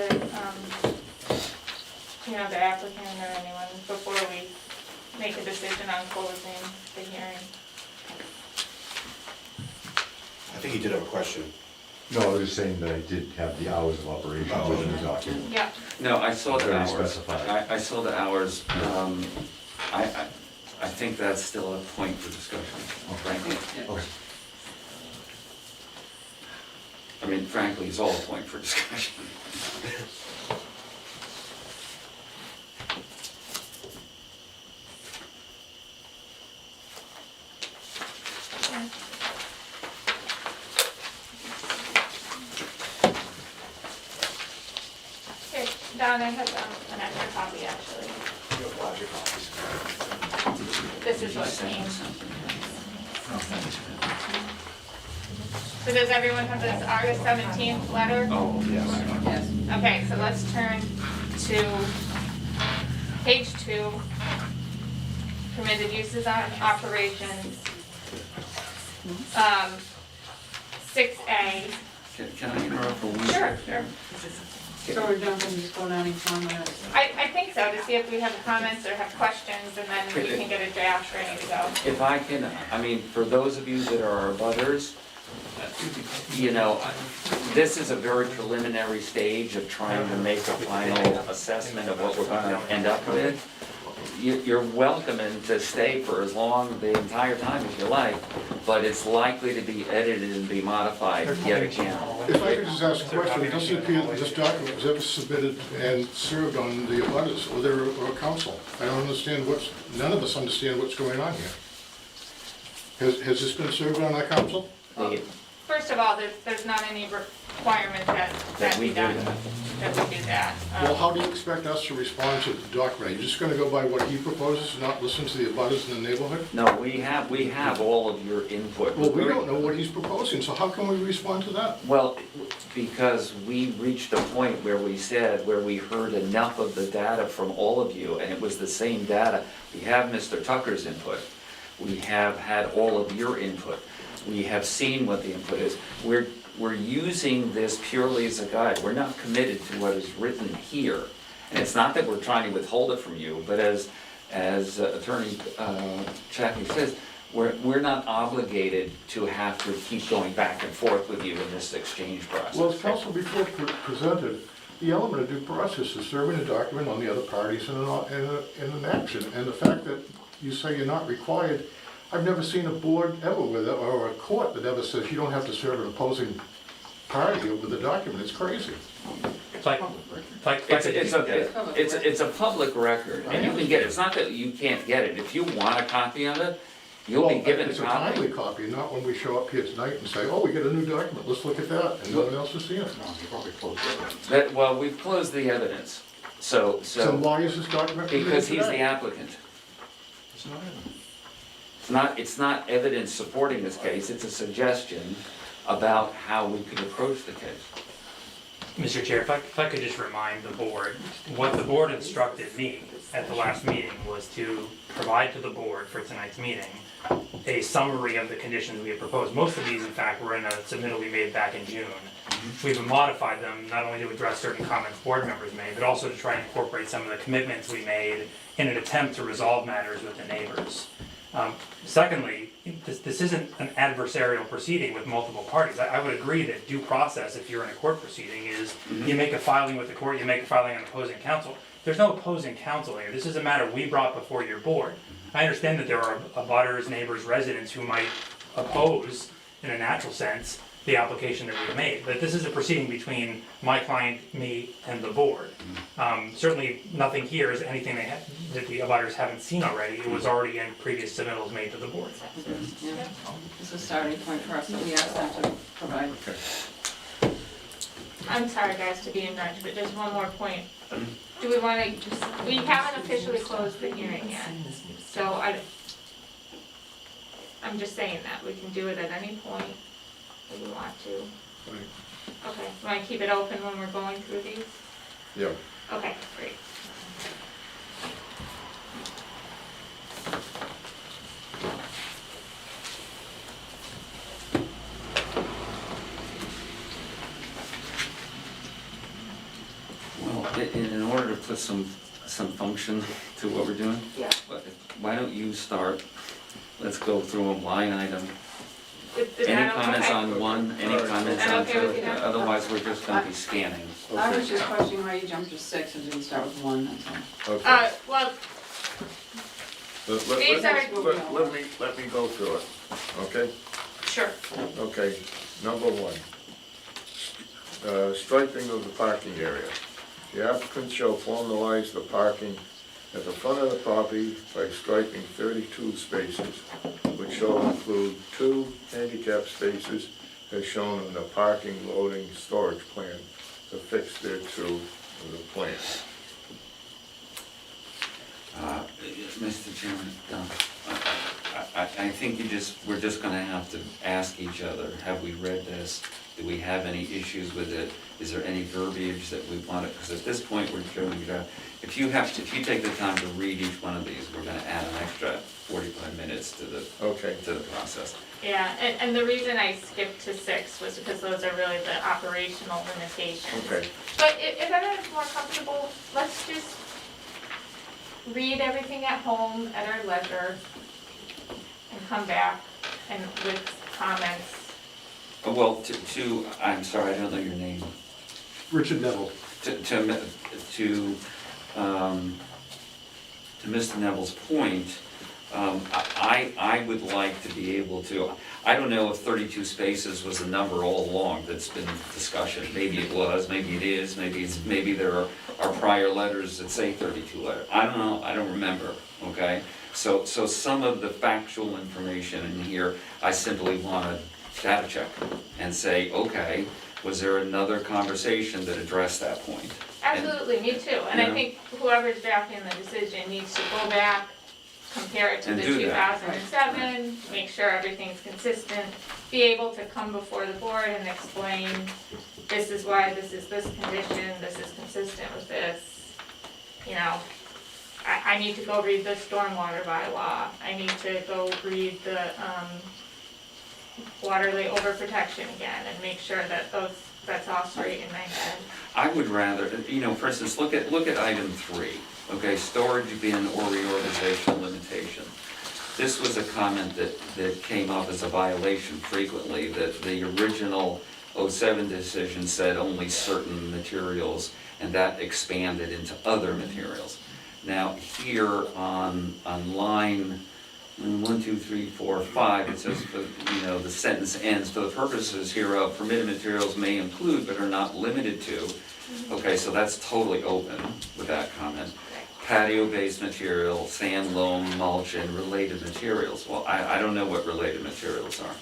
you know, the applicant or anyone before we make a decision on closing the hearing. I think he did have a question. No, I was just saying that I did have the hours of operation within the document. Yeah. No, I saw the Very hours. specified. I saw the hours. I think that's still a point for discussion, frankly. Okay. I mean, frankly, it's all a point for discussion. Okay, Don, I have an extra copy, actually. This is what it means. So does everyone have this August 17th letter? Oh, yes. Yes. Okay, so let's turn to page 2, permitted uses on operations. 6A. Can I interrupt for 1 Sure, second? sure. So we're done, can just go down each one minutes. I think so, to see if we have comments or have questions, and then we can get a draft ready to go. If I can, I mean, for those of you that are our butters, you know, this is a very preliminary stage of trying to make a final assessment of what we're gonna end up with. You're welcome to stay for as long, the entire time as you like, but it's likely to be edited and be modified yet again. If I could just ask a question, it doesn't appear that this document was ever submitted and served on the abutters or council. I don't understand none of us understand what's going on here. Has this been served on our council? First of all, there's not any requirement that we be done, do that. that we do that. Well, how do you expect us to respond to the document? Are you just gonna go by what he proposes, not listen to the abutters in the neighborhood? No, we have all of your input. Well, we don't know what he's proposing, so how can we respond to that? Well, because we reached a point where we said, where we heard enough of the data from all of you, and it was the same data. We have Mr. Tucker's input, we have had all of your input, we have seen what the input is. We're using this purely as a guide, we're not committed to what is written here. And it's not that we're trying to withhold it from you, but as Attorney Chaffee says, we're not obligated to have to keep going back and forth with you in this exchange process. Well, as counsel before presented, the element of due process is serving a document on the other parties in an action. And the fact that you say you're not required, I've never seen a board ever with it, or a court that ever says you don't have to serve an opposing party with a document. It's crazy. It's okay, it's a public record, and you can get it, it's not that you can't get it, if you want a copy of it, you'll be given a It's a timely copy. copy, not when we show up here tonight and say, oh, we got a new document, let's look at that, and no one else has seen it. Well, we've closed the evidence, so. So why is this document? Because he's the today? applicant. It's not evidence supporting this case, it's a suggestion about how we could approach the case. Mr. Chair, if I could just remind the board, what the board instructed me at the last meeting was to provide to the board for tonight's meeting a summary of the conditions we had proposed. Most of these, in fact, were in a submittal we made back in June. We've modified them not only to address certain comments board members made, but also to try and incorporate some of the commitments we made in an attempt to resolve matters with the neighbors. Secondly, this isn't an adversarial proceeding with multiple parties. I would agree that due process, if you're in a court proceeding, is you make a filing with the court, you make a filing on opposing counsel. There's no opposing counsel here. This is a matter we brought before your board. I understand that there are abutters, neighbors, residents who might oppose, in a natural sense, the application that we've made. But this is a proceeding between my client, me, and the board. Certainly, nothing here is anything that the abutters haven't seen already. It was already in previous submittals made to the board. Yeah, it's a starting point for us, that we asked them to provide. I'm sorry guys to be in nudge, but just one more point. Do we wanna, we haven't officially closed the hearing yet, so I'm just saying that, we can do it at any point if we want to. Okay, wanna keep it open when we're going through these? Yeah. Okay, great. Well, in order to put some function to what we're doing, Yeah. why don't you start, let's go through them line item. Is Any that comments okay? on one, any comments Is that on okay with two? you now? Otherwise, we're just gonna be scanning. I was just questioning why you jumped to 6 and didn't start with 1, that's all. Okay. Well, these are, Let me go through it, okay? sure. Okay, number 1. Striping of the parking area. The applicant shall formalize the parking at the front of the property by striping 32 spaces, which shall include 2 handicap spaces as shown on the parking loading storage plan affixed thereto of the plan. Mr. Chairman, I think we're just gonna have to ask each other, have we read this? Do we have any issues with it? Is there any verbiage that we want to, because at this point, we're doing, if you take the time to read each one of these, we're gonna add an extra 45 minutes to the process. Yeah, and the reason I skipped to 6 was because those are really the operational limitations. Okay. But if everyone's more comfortable, let's just read everything at home at our leisure and come back and with comments. Well, I'm sorry, I don't know your name. Richard Neville. To Mr. Neville's point, I would like to be able to, I don't know if 32 spaces was the number all along that's been discussion. Maybe it was, maybe it is, maybe there are prior letters that say 32 letters. I don't know, I don't remember, okay? So some of the factual information in here, I simply want to data check and say, okay, was there another conversation that addressed that point? Absolutely, me too. And I Yeah. think whoever's drafting the decision needs to go back, compare it to And the do that. 2007, make sure everything's consistent. be able to come before the board and explain, this is why this is this condition, this is consistent with this, you know. I need to go read the stormwater bylaw, I need to go read the, waterway overprotection again and make sure that that's all straight in my head. I would rather, you know, for instance, look at item 3, okay, storage bin or reorganizational limitation. This was a comment that came up as a violation frequently, that the original 07 decision said only certain materials, and that expanded into other materials. Now, here on line 1, 2, 3, 4, 5, it says, you know, the sentence ends, for the purposes hereof, permitted materials may include but are not limited to. Okay, so that's totally open with that comment. Patio-based material, sand, loam, mulch, and related materials. Well, I don't know what related materials are.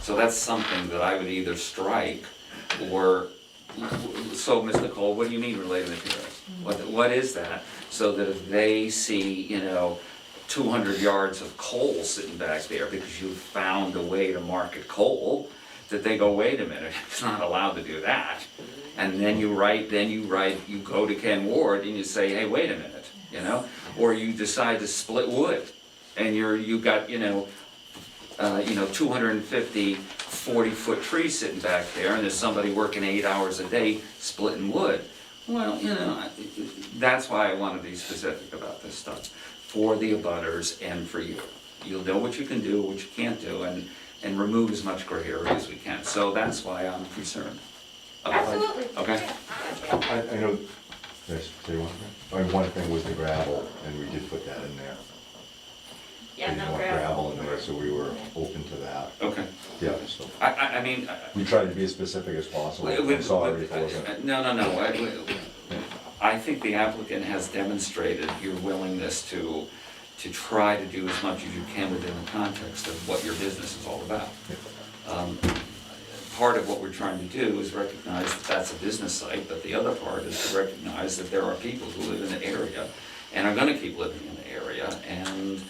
So that's something that I would either strike or, so Mr. Cole, what do you mean related materials? What is that? So that if they see, you know, 200 yards of coal sitting back there because you found a way to market coal, that they go, wait a minute, it's not allowed to do that. And then you go to Ken Ward and you say, hey, wait a minute, you know? Or you decide to split wood and you got, 250 40-foot trees sitting back there and there's somebody working 8 hours a day splitting wood. Well, you know, that's why I want to be specific about this stuff, for the abutters and for you. You'll know what you can do, what you can't do, and remove as much gray area as we can. So that's why I'm concerned. Absolutely. Okay? I know, yes, say one thing. I mean, one thing was the gravel, and we did put that in there. Yeah, We no didn't want gravel. gravel in there, so we were open to that. Okay. Yeah, so. I mean. We tried to be as specific as possible. I'm sorry if it wasn't. No. I think the applicant has demonstrated your willingness to try to do as much as you can within the context of what your business is all about. Part of what we're trying to do is recognize that that's a business site, but the other part is to recognize that there are people who live in the area and are gonna keep living in the area, and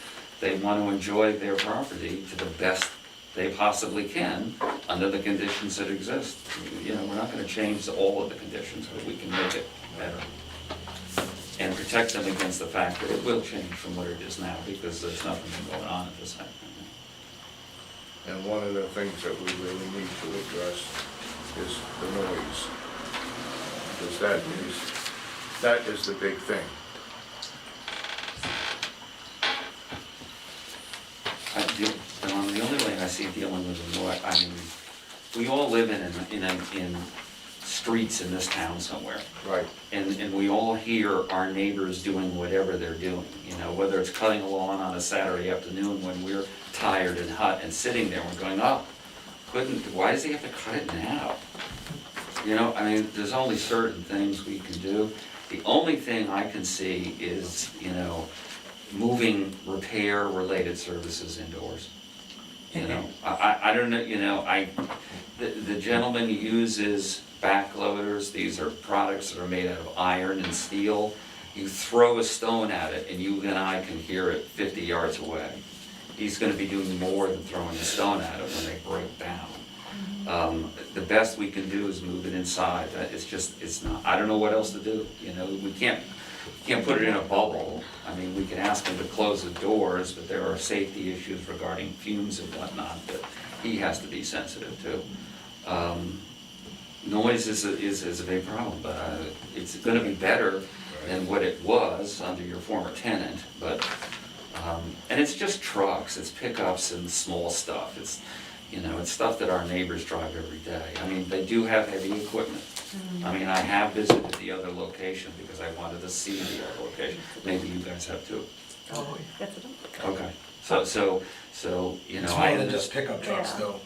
they want to enjoy their property to the best they possibly can under the conditions that exist. You know, we're not gonna change all of the conditions, but we can make it better. And protect them against the fact that it will change from what it is now, because there's nothing going on at this time. And one of the things that we really need to address is the noise. Because that is the big thing. The only way I see dealing with the noise, I mean, we all live in streets in this town somewhere. Right. And we all hear our neighbors doing whatever they're doing, you know, whether it's cutting a lawn on a Saturday afternoon when we're tired and hot and sitting there, we're going, oh, why does he have to cut it now? You know, I mean, there's only certain things we can do. The only thing I can see is, you know, moving repair-related services indoors. You know, I don't know, you know, the gentleman uses backloaders. These are products that are made out of iron and steel. You throw a stone at it and you and I can hear it 50 yards away. He's gonna be doing more than throwing a stone at it when they break down. The best we can do is move it inside. It's not, I don't know what else to do, you know, we can't put it in a bubble. I mean, we can ask him to close the doors, but there are safety issues regarding fumes and whatnot that he has to be sensitive to. Noise is a big problem, but it's gonna be better than what it was under your former tenant, but, and it's just trucks, it's pickups and small stuff. It's, you know, it's stuff that our neighbors drive every day. I mean, they do have heavy equipment. I mean, I have visited the other location because I wanted to see the other location.Maybe you guys have too. Oh, Okay, so, you know, It's more than just pickup trucks though.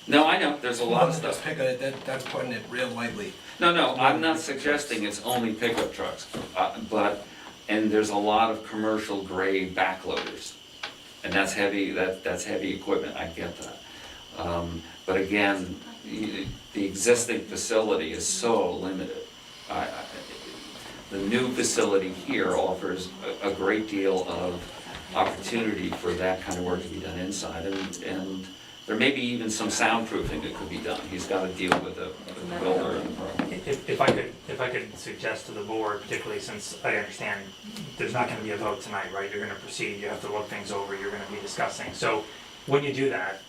No, I know, there's a lot of More than just stuff. that's putting it real lightly. No, I'm not suggesting it's only pickup trucks, and there's a lot of commercial grade backloaders. And that's heavy, that's heavy equipment, I get that. But again, the existing facility is so limited. The new facility here offers a great deal of opportunity for that kind of work to be done inside, and There may be even some soundproofing that could be done. He's got to deal with the builder. If I could suggest to the board, particularly since I understand there's not gonna be a vote tonight, right? You're gonna proceed, you have to look things over, you're gonna be discussing. So when you do that,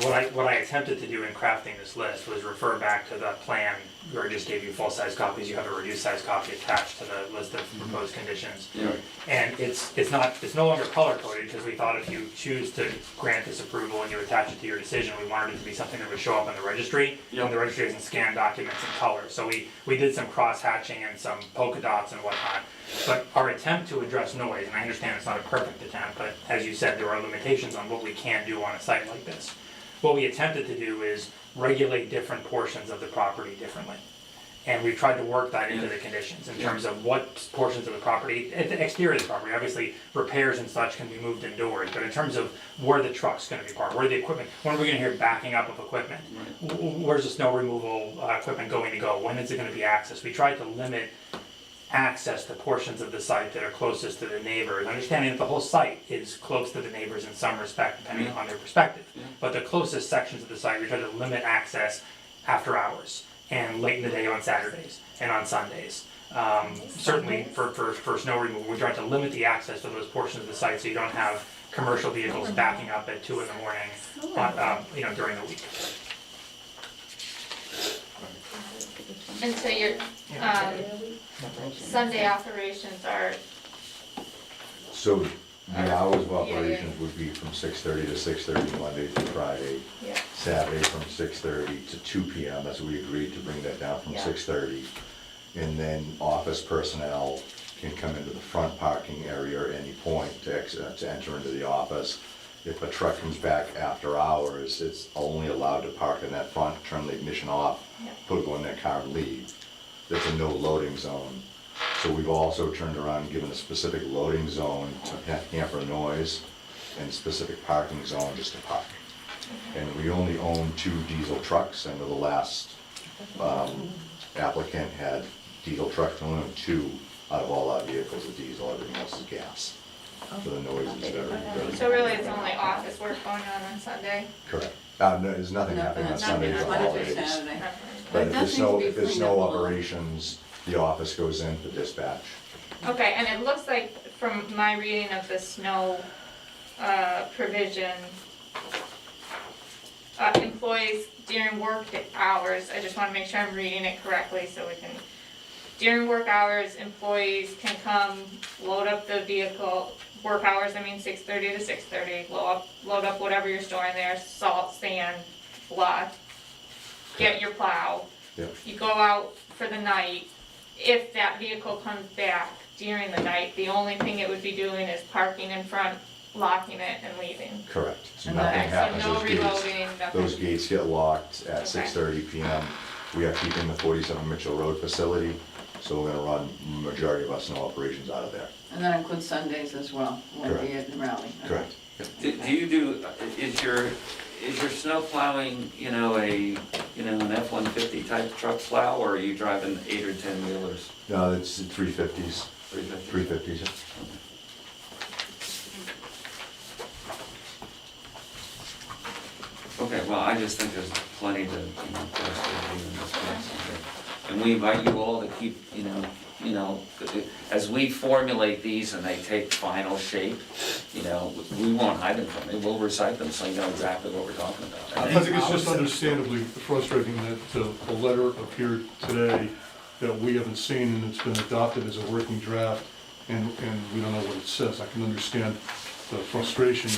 what I attempted to do in crafting this list was refer back to the plan where I just gave you full-size copies. You have a reduced-size copy attached to the list of proposed conditions. Yeah. And it's no longer color-coded, because we thought if you choose to grant this approval and you attach it to your decision, we wanted it to be something that would show up in the registry. And the registry doesn't scan documents in color. So we did some cross-hatching and some polka dots and whatnot. But our attempt to address noise, and I understand it's not a perfect attempt, but as you said, there are limitations on what we can do on a site like this. What we attempted to do is regulate different portions of the property differently. And we've tried to work that into the conditions in terms of what portions of the property, at the exterior of the property, obviously repairs and such can be moved indoors, but in terms of where the truck's gonna be parked, where the equipment, when are we gonna hear backing up of equipment? Where's the snow removal equipment going to go? When is it gonna be accessed? We tried to limit access to portions of the site that are closest to the neighbors, understanding that the whole site is close to the neighbors in some respect, depending on their perspective. But the closest sections of the site, we try to limit access after hours and late in the day on Saturdays and on Sundays. Certainly for snow removal, we try to limit the access to those portions of the site so you don't have commercial vehicles backing up at 2 in the morning, during the week. And so your, Sunday operations are, So the hours of operations would be from 6:30 to 6:30 Monday through Friday. yeah, Saturday from 6:30 to 2 PM, as we agreed to bring that down from Yeah. 6:30. And then office personnel can come into the front parking area at any point to enter into the office. If a truck comes back after hours, it's only allowed to park in that front, turn the ignition off, go in their car and leave. There's a no loading zone. So we've also turned around and given a specific loading zone to hamper noise and specific parking zone just to park. And we only own 2 diesel trucks. I know the last applicant had diesel trucks, we only own 2 out of all our vehicles are diesel, everything else is gas. So the noise is very. so really it's only office work going on Sunday? Correct. No, there's nothing happening on Sundays or holidays. Saturday. But It if does there's need to no, be if there's cleaned no up a little. operations, the office goes in for dispatch. Okay, and it looks like from my reading of the snow, provision, employees during work hours, I just wanna make sure I'm reading it correctly so we can, during work hours, employees can come, load up the vehicle, work hours, I mean 6:30 to 6:30, load up whatever you're storing there, salt, sand, blah, get your plow. Yep. You go out for the night, if that vehicle comes back during the night, the only thing it would be doing is parking in front, locking it and leaving. Correct. So Okay, nothing so happens, no those gates, reloading, nothing. those gates get locked at Okay. 6:30 PM. We are keeping the 47 Mitchell Road facility, so we're gonna run majority of our snow operations out of there. And that includes Sundays as well, when Correct. we at the rally. Correct. Do you do, is your snow plowing, an F-150 type truck plow, or are you driving 8 or 10 wheelers? No, it's 350s. 350s. Okay, well, I just think there's plenty to, for us to do in this case. And we invite you all to keep, as we formulate these and they take final shape, we won't hide them from you, we'll recite them so you know exactly what we're talking about. I think it's just understandably frustrating that a letter appeared today that we haven't seen and it's been adopted as a working draft and we don't know what it says. I can understand the frustration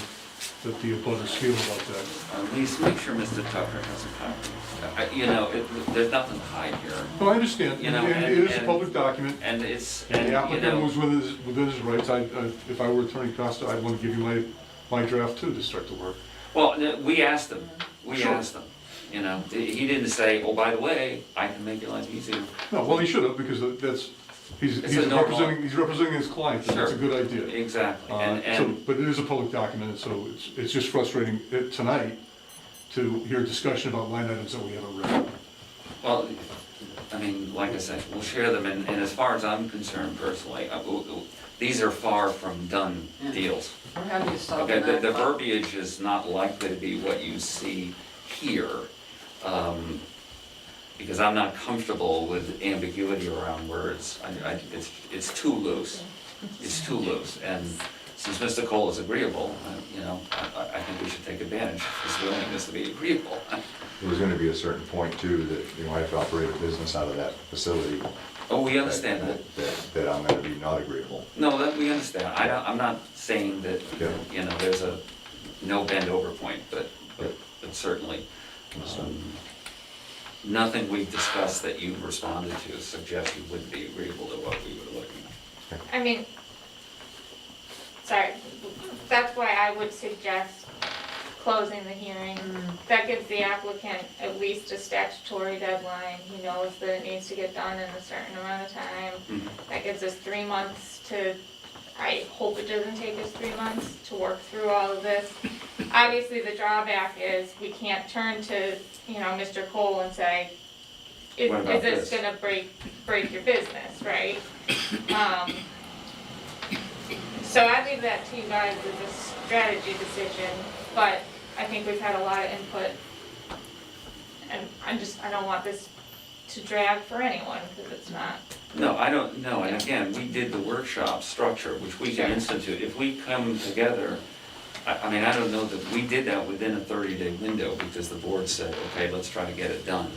that the abutters feel about that. Please make sure Mr. Tucker has a copy. There's nothing to hide here. No, I understand, and it is a public document. And it's, And the applicant was within his rights. If I were Attorney Costa, I'd want to give you my draft too to start the work. Well, we asked him, Sure. he didn't say, oh, by the way, I can make your life easier. No, well, he should have, because he's It's a normal- representing his client, and that's a Sure. good idea. Exactly, But it is a public document, and so it's just frustrating tonight to hear discussion about line items that we haven't read. Well, I mean, like I said, we'll share them, and as far as I'm concerned personally, these are far from done deals. We're happy to solve Okay, that. the verbiage is not likely to be what you see here, because I'm not comfortable with ambiguity around words. It's too loose. It's too loose, and since Mr. Cole is agreeable, I think we should take advantage of his willingness to be agreeable. There's gonna be a certain point too, that, I have to operate a business out of that facility. Oh, we understand that. That I'm gonna be not agreeable. No, that we understand. I'm not saying that, Yeah. there's a no bend over point, but certainly, nothing we've discussed that you've responded to suggests you wouldn't be agreeable to what we were looking at. I mean, sorry, that's why I would suggest closing the hearing. That gives the applicant at least a statutory deadline. He knows that it needs to get done in a certain amount of time. That gives us 3 months to, I hope it doesn't take us 3 months to work through all of this. Obviously, the drawback is we can't turn to, Mr. Cole and say, is What about this this? gonna break your business, right? So I leave that to you guys as a strategy decision, but I think we've had a lot of input. And I don't want this to drag for anyone, because it's not. No, I don't know, and again, we did the workshop structure, which we can Sure. institute. If we come together, I mean, I don't know that, we did that within a 30-day window because the board said, okay, let's try to get it done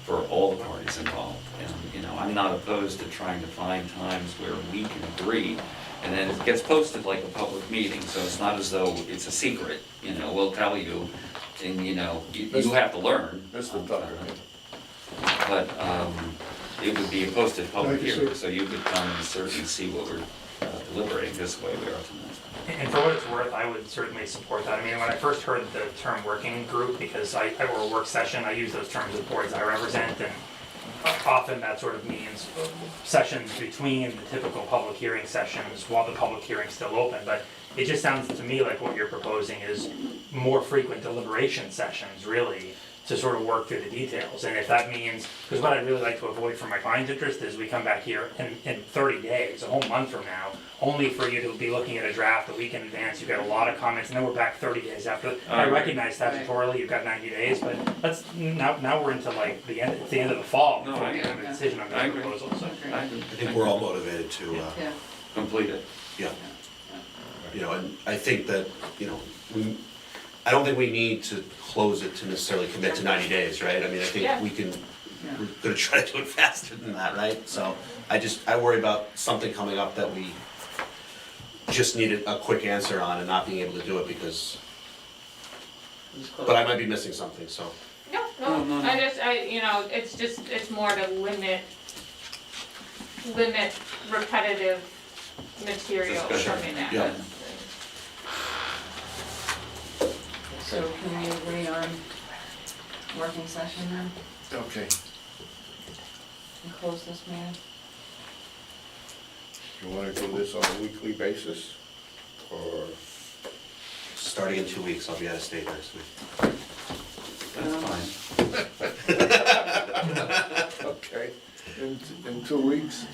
for all the parties involved. And, I'm not opposed to trying to find times where we can agree, and then it gets posted like a public meeting, so it's not as though it's a secret, we'll tell you, and, you have to learn. That's the thought, right? But it would be a posted public Thank you, hearing, sir. so you could come and certainly see what we're deliberating this way we are tonight. And for what it's worth, I would certainly support that. I mean, when I first heard the term working group, because or a work session, I use those terms with boards I represent, and often that sort of means sessions between the typical public hearing sessions while the public hearing's still open. But it just sounds to me like what you're proposing is more frequent deliberation sessions, really, to sort of work through the details. And if that means, because what I'd really like to avoid for my client's interest is we come back here in 30 days, a whole month from now, only for you to be looking at a draft a week in advance, you've got a lot of comments, and then we're back 30 days after. I recognize statutorily you've got 90 days, but now we're into like it's the end of the fall No, before I we have a decision on I this agree. proposal, so. I think we're all motivated to, Yeah. Complete it. yeah. And I think that, I don't think we need to close it to necessarily commit to 90 days, right? I mean, I Yeah. think we're gonna try to do it faster than that, right? So I worry about something coming up that we just needed a quick answer on and not being able to do it because, but I might be missing something, so. No, No. it's more to limit repetitive material Discussion. coming at Yeah. us. So can we agree on working session then, Okay. and close this meeting? You wanna do this on a weekly basis, or? Starting in 2 weeks, I'll be out of state next week. That's fine. Okay, in 2 weeks?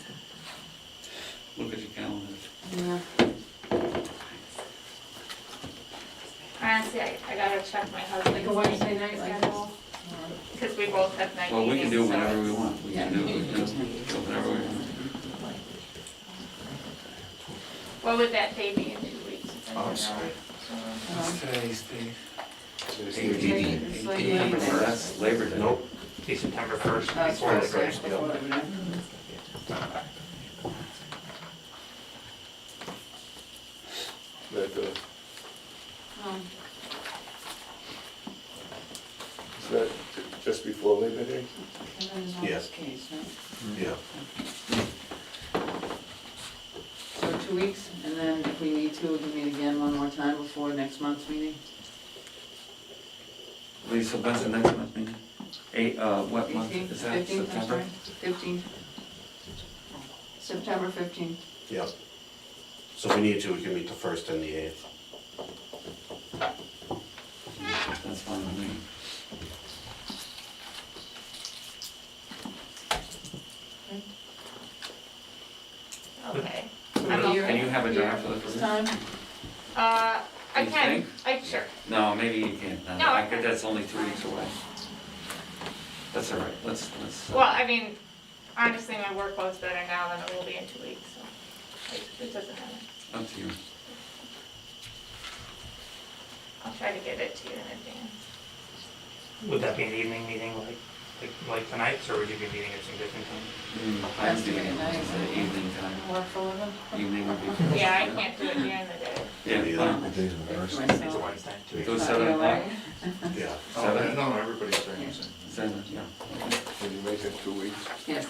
Look at your calendar. Yeah. Honestly, I gotta check my husband's. Like a Wednesday night like this? Because we both have night Well, we can do it meetings, so whenever we it's- want. We can do it whenever we want. What would that day be in 2 weeks? Oh, I'm sorry. Today's the It's like Labor Day. That's Labor Day. Nope. See September 1st. That's before what the it's first. before Labor Day. Is that just before Labor Day? And then Yeah. this case, right? Yeah. So 2 weeks, and then if we need to, we can meet again one more time before next month's meeting? Lisa, when's the next month meeting? What month 15th, is that? 15th, I'm September? sorry, 15th. September 15th. Yeah. So if we need to, we can meet the 1st and the 8th. That's fine with me. have a draft of the This permit? time? I You can, think? sure. No, maybe you can't. No, I think that's only 2 weeks away. That's all right, let's. Well, I mean, honestly, my workload's better now than it will be in 2 weeks, so it doesn't matter. Up to you. I'll try to get it to you in advance. Would that be an evening meeting like tonight's, or would you be meeting at some different time? I'm Has to be doing at night. evening time. Work for a living? Evening would be. Yeah, I can't do it during the day. Yeah, fine. It's a Wednesday. Do 7 o'clock? Yeah. 7? No, everybody's saying the same. 7, yeah. Can you make it 2 weeks? Yes.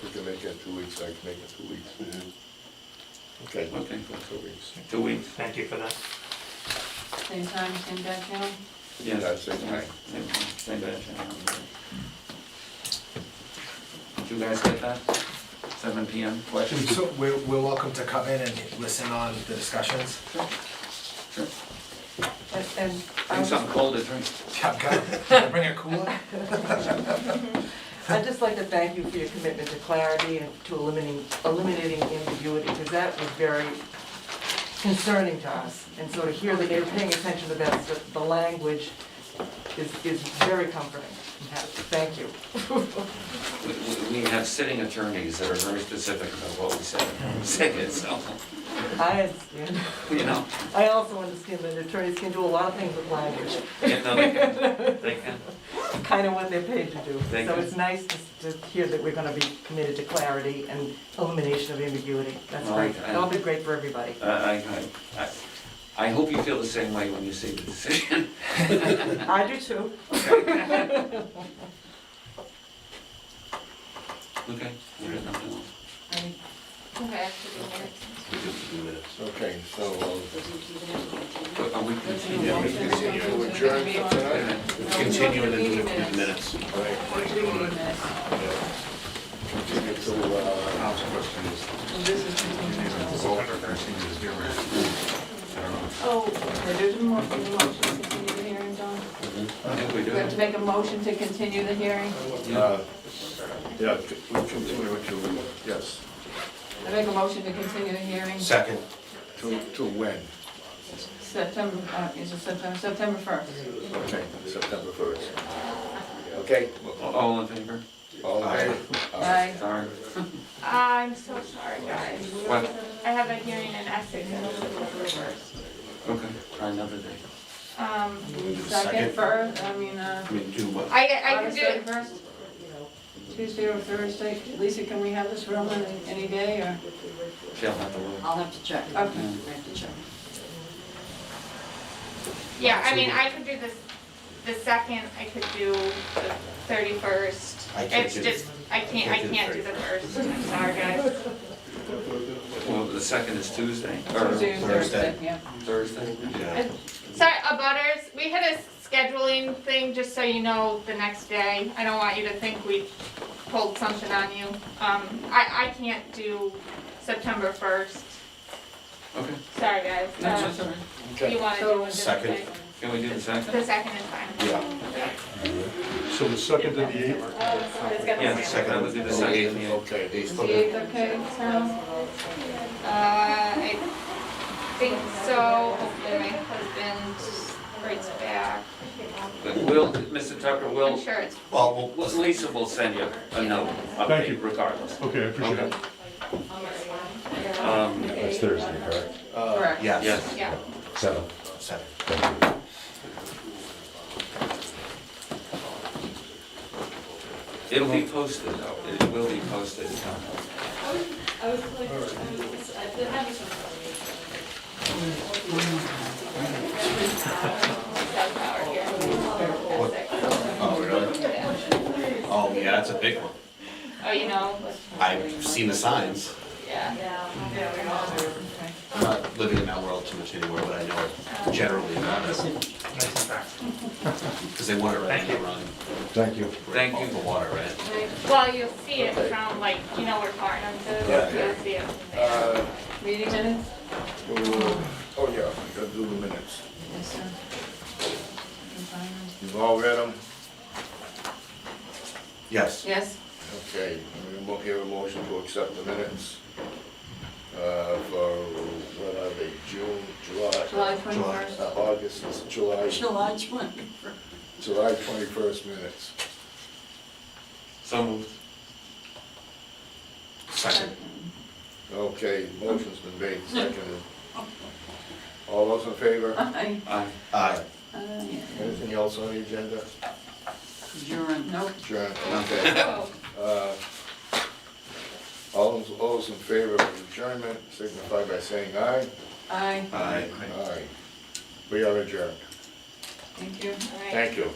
We can make it 2 weeks, I can make it 2 weeks. Okay. Okay. 2 weeks. 2 weeks. Thank you for that. Same time, same bad channel? Yes. That's it, right. Same bad channel. Did you guys get that? 7 PM questions? So we're welcome to come in and listen on the discussions. Sure. And Bring something cold to drink. Can I bring a cooler? I'd just like to thank you for your commitment to clarity and to eliminating ambiguity, because that was very concerning to us. And so to hear that you're paying attention to that, the language is very comforting. Thank you. We have sitting attorneys that are very specific about what we say. Say it, so, I understand. you know. I also understand that attorneys can do a lot of things with language. Yeah, no, they can. They can. Kind of what they're paid to do. They So can. it's nice to hear that we're gonna be committed to clarity and elimination of ambiguity. That's Well, great. I- That'll be great for everybody. I hope you feel the same way when you see the decision. I do too. Okay, there's nothing else. Okay, I have to do minutes. We just do minutes. Okay, so, But are we continuing? yeah, we continue to adjourn for tonight? Continue and then do the minutes. Right. Continue to, House question is, This is continuing. September 13th is here, right? I don't know. Oh, there's a motion to continue the hearing, John? I think we We have to do. make a motion to continue the hearing. yeah, we continue to, yes, I make a motion to continue the hearing Second. to when? September, is it September 1st? Okay, September 1st. Okay? All in favor? All in favor? Aye. Sorry. I'm so sorry, guys. What? I have a hearing in Essex on September 1st. Okay, try another day. Second, first, I mean, I mean, do what? I can do it. First, Tuesday or Thursday. Lisa, can we have this room on any day, or? She'll have to work. I'll have to check. Okay, I have to check. Yeah, I mean, I could do this, the second, I could do the 31st. I can't It's do just, I can't do the first, I'm sorry, guys. Well, the second is Tuesday, or Tuesday or Thursday, yeah. Thursday. Yeah. Sorry, abutters, we had a scheduling thing, just so you know, the next day. I don't want you to think we pulled something on you. I can't do September 1st. Okay. Sorry, guys. That's all right. You wanna do a different Second. day? Can we do the second? The second is fine. Yeah. So the second to the 8th? It's got the Yeah, same. second, I would do the second. yeah. Okay, Is the 8th okay, Sam? I think so. Hopefully my husband writes back. But Will, Mr. Tucker, I'm will, sure it's, Well, Lisa will send you a note, Thank you. update regardless. Okay, I appreciate it. That's Thursday, correct? Correct. yes. Yes. yeah. 7. 7. It'll be posted, though. It will be posted. Oh, really? Oh, yeah, that's a big one. Oh, you know, I've seen the signs. yeah. I'm not living in that world too much anymore, but I know it generally about it. Nice and fast. Because they want it right Thank to you. run. Thank you. Thank Off you. the water, right? Well, you'll see it from like, you know where Farnham's is, Yeah. you'll see it from there. Meeting minutes? Oh, yeah, I gotta do the minutes. Yes, sir. You've all read them? Yes. Yes? Okay, we will hear a motion to accept the minutes. for, what are they, June, July? July 21st. August, is July, July 21st. July 21st minutes. So moved. Second. Okay, motion's been made, seconded. All those in favor? Aye. Aye. Anything else on the agenda? Adjourn. Nope. John, okay. All those in favor of adjournment signify by saying aye. Aye. Aye. Aye. We are adjourned. Thank you. Thank you.